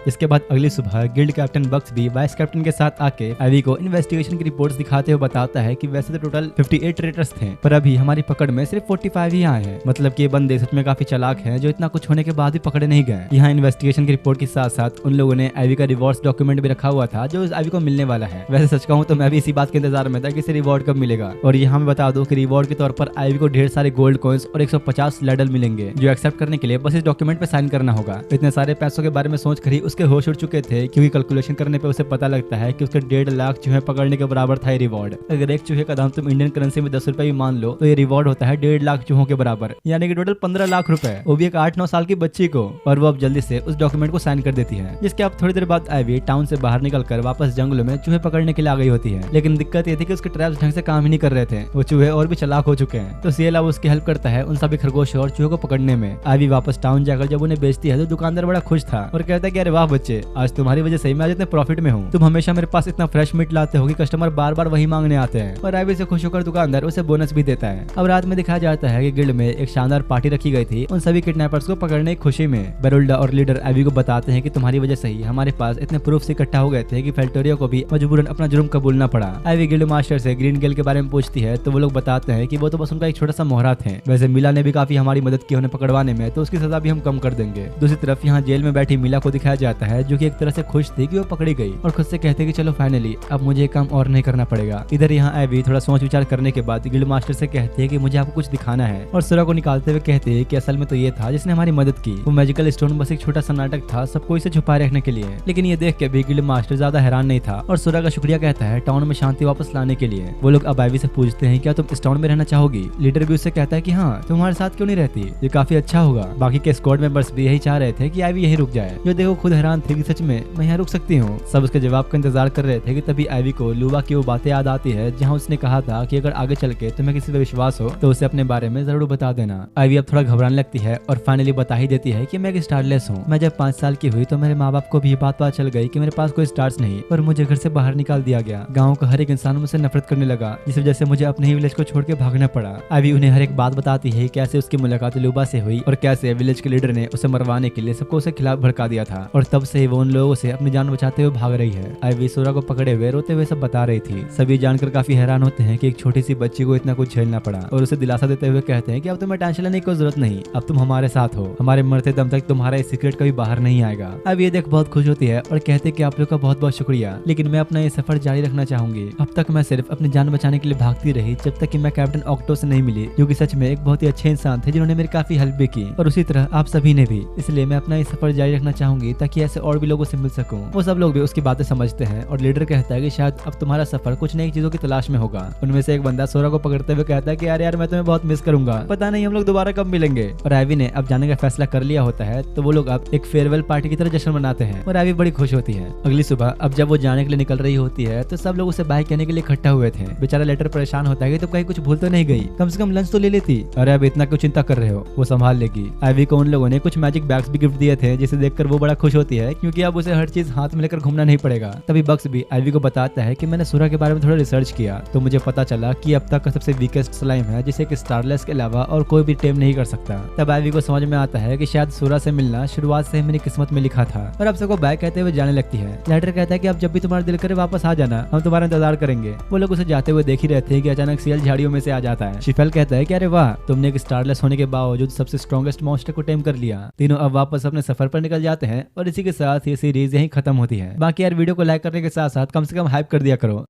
इसके बाद अगली सुबह गिल्ड कैप्टन बक्स भी वाइस कैप्टन के साथ आके आईवी को इन्वेस्टिगेशन की रिपोर्ट्स दिखाते हुए बताता है कि वैसे तो टोटल 58 ट्रेटर्स थे, पर अभी हमारी पकड़ में सिर्फ 45 ही आए हैं। मतलब कि ये बंदे सच में काफी चालाक हैं, जो इतना कुछ होने के बाद भी पकड़े नहीं गए। यहाँ इन्वेस्टिगेशन की रिपोर्ट के साथ साथ उन लोगों ने आईवी का रिवॉर्ड्स डॉक्यूमेंट भी रखा हुआ था, जो इस आईवी को मिलने वाला है। वैसे सच कहूँ तो मैं भी इसी बात के इंतजार में था कि इसे रिवॉर्ड कब मिलेगा। और यहाँ मैं बता दूं कि रिवॉर्ड के तौर पर आईवी को ढेर सारे गोल्ड कॉइंस और 150 लेडल मिलेंगे, जो एक्सेप्ट करने के लिए बस इस डॉक्यूमेंट पे साइन करना होगा। इतने सारे पैसों के बारे में सोच कर ही उसके होश उड़ चुके थे, क्योंकि कैलकुलेशन करने पे उसे पता लगता है कि उसके 1.5 लाख चूहे पकड़ने के बराबर था ये रिवॉर्ड। अगर एक चूहे का दाम तुम इंडियन करेंसी में 10 रुपए भी मान लो तो ये रिवॉर्ड होता है 1.5 लाख चूहों के बराबर, यानी कि टोटल 15 लाख रुपए, वो भी एक 8-9 साल की बच्ची को। और वो अब जल्दी से उस डॉक्यूमेंट को साइन कर देती है, जिसके अब थोड़ी देर बाद आईवी टाउन से बाहर निकलकर वापस जंगलों में चूहे पकड़ने के लिए आ गई होती है। लेकिन दिक्कत ये थी कि उसके ट्रैप्स ढंग से काम ही नहीं कर रहे थे, वो चूहे और भी चालाक हो चुके हैं। तो सीएल अब उसकी हेल्प करता है उन सभी खरगोशों और चूहों को पकड़ने में। आईवी वापस टाउन जाकर जब उन्हें बेचती है तो दुकानदार बड़ा खुश था और कहता है कि अरे वाह बच्चे, आज तुम्हारी वजह से मैं आज इतने प्रॉफिट में हूँ। तुम हमेशा मेरे पास इतना फ्रेश मीट लाते हो कि कस्टमर बार बार वही मांगने आते हैं। और आईवी से खुश होकर दुकानदार उसे बोनस भी देता है। अब रात में दिखाया जाता है कि गिल्ड में एक शानदार पार्टी रखी गई थी उन सभी किडनैपर्स को पकड़ने की खुशी में। बेरुल्डा और लीडर आईवी को बताते हैं कि तुम्हारी वजह से ही हमारे पास इतने प्रूफ इकट्ठा हो गए थे कि फेल्टोरियो को भी मजबूरन अपना जुर्म कबूलना पड़ा। आईवी गिल्ड मास्टर से ग्रीन गेल के बारे में पूछती है तो वो लोग बताते हैं कि वो तो बस उनका एक छोटा सा मोहरा थे। वैसे मिला ने भी काफी हमारी मदद की उन्हें पकड़वाने में, तो उसकी सजा भी हम कम कर देंगे। दूसरी तरफ यहाँ जेल में बैठी मिला को दिखाया जाता है जो कि एक तरह से खुश थी कि वो पकड़ी गई और खुद से कहते कि चलो फाइनली अब मुझे काम और नहीं करना पड़ेगा। इधर यहाँ आईवी थोड़ा सोच विचार करने के बाद गिल्ड मास्टर से कहती है कि मुझे आपको कुछ दिखाना है, और सुरा को निकालते हुए कहते हैं कि असल में तो ये था जिसने हमारी मदद की। वो मैजिकल स्टोन बस एक छोटा सा नाटक था सबको इसे छुपाए रखने के लिए। लेकिन ये देख के भी गिल्ड मास्टर ज्यादा हैरान नहीं था और सुरा का शुक्रिया कहता है टाउन में शांति वापस लाने के लिए। वो लोग अब आईवी से पूछते हैं क्या तुम इस टाउन में रहना चाहोगी। लीडर भी उससे कहता है कि हाँ, तुम हमारे साथ क्यों नहीं रहती, ये काफी अच्छा होगा। बाकी के स्क्वाड मेंबर्स भी यही चाह रहे थे कि आईवी यही रुक जाए। जो देखो खुद हैरान थे कि सच में मैं यहाँ रुक सकती हूँ। सब उसके जवाब का इंतजार कर रहे थे कि तभी आईवी को लुवा की वो बातें याद आती है जहाँ उसने कहा था कि अगर आगे चल के तुम्हें किसी पे विश्वास हो तो उसे अपने बारे में जरूर बता देना। आईवी अब थोड़ा घबराने लगती है और फाइनली बता ही देती है कि मैं एक स्टारलेस हूँ। मैं जब 5 साल की हुई तो मेरे माँ बाप को भी ये बात पता चल गई कि मेरे पास कोई स्टार्स नहीं और मुझे घर से बाहर निकाल दिया गया। गाँव का हर एक इंसान मुझसे नफरत करने लगा, जिस वजह से मुझे अपने ही विलेज को छोड़ के भागना पड़ा। आईवी उन्हें हर एक बात बताती है कैसे उसकी मुलाकात लुबा से हुई और कैसे विलेज के लीडर ने उसे मरवाने के लिए सबको उसके खिलाफ भड़का दिया था और तब से ही वो उन लोगों से अपनी जान बचाते हुए भाग रही है। आईवी सोरा को पकड़े हुए रोते हुए सब बता रही थी। सभी जानकर काफी हैरान होते हैं कि एक छोटी सी बच्ची को इतना कुछ झेलना पड़ा और उसे दिलासा देते हुए कहते हैं कि अब तुम्हें टेंशन लेने की जरूरत नहीं, अब तुम हमारे साथ हो, हमारे मरते दम तक तुम्हारा ये सीक्रेट कभी बाहर नहीं आएगा। अब ये देख बहुत खुश होती है और कहते हैं कि आप लोग का बहुत बहुत शुक्रिया, लेकिन मैं अपना ये सफर जारी रखना चाहूंगी। अब तक मैं सिर्फ अपनी जान बचाने के लिए भागती रही जब तक कि मैं कैप्टन ऑक्टो से नहीं मिली, जो कि सच में एक बहुत ही अच्छे इंसान थे जिन्होंने मेरी काफी हेल्प भी की और उसी तरह आप सभी ने भी। इसलिए मैं अपना ये सफर जारी रखना चाहूंगी ताकि ऐसे और भी लोगों से मिल सकूं। वो सब लोग भी उसकी बातें समझते हैं और लीडर कहता है कि शायद अब तुम्हारा सफर कुछ नई चीजों की तलाश में होगा। उनमें से एक बंदा सोरा को पकड़ते हुए कहता है कि यार मैं तुम्हें बहुत मिस करूंगा, पता नहीं हम लोग दोबारा कब मिलेंगे। और आईवी ने अब जाने का फैसला कर लिया होता है तो वो लोग अब एक फेयरवेल पार्टी की तरह जश्न मनाते हैं और आईवी बड़ी खुश होती है। अगली सुबह अब जब वो जाने के लिए निकल रही होती है तो सब लोग उसे बाय कहने के लिए इकट्ठा हुए थे। बेचारा लेटर परेशान होता है कि तुम कहीं कुछ भूल तो नहीं गई, कम से कम लंच तो ले लेती। अरे अब इतना क्यों चिंता कर रहे हो, वो संभाल लेगी। आईवी को उन लोगों ने कुछ मैजिक बैग्स भी गिफ्ट दिए थे जिसे देखकर वो बड़ा खुश होती है क्योंकि अब उसे हर चीज हाथ में लेकर घूमना नहीं पड़ेगा। तभी बक्स भी आईवी को बताता है कि मैंने सुरा के बारे में थोड़ा रिसर्च किया तो मुझे पता चला कि अब तक का सबसे वीकेस्ट स्लाइम है जिसे एक स्टारलेस के अलावा और कोई भी टेम नहीं कर सकता। तब आईवी को समझ में आता है कि शायद सुरा से मिलना शुरुआत से ही मेरी किस्मत में लिखा था और अब सबको बाय कहते हुए जाने लगती है। लेटर कहता है कि अब जब भी तुम्हारा दिल करे वापस आ जाना, हम तुम्हारा इंतजार करेंगे। वो लोग उसे जाते हुए देख ही रहते हैं कि अचानक सीएल झाड़ियों में से आ जाता है। शिफेल कहता है कि अरे वाह, तुमने एक स्टारलेस होने के बावजूद सबसे स्ट्रॉन्गेस्ट मॉन्स्टर को टेम कर लिया। तीनों अब वापस अपने सफर पर निकल जाते हैं और इसी के साथ ये सीरीज यहीं खत्म होती है। बाकी यार वीडियो को लाइक करने के साथ साथ कम से कम हाइप कर दिया करो।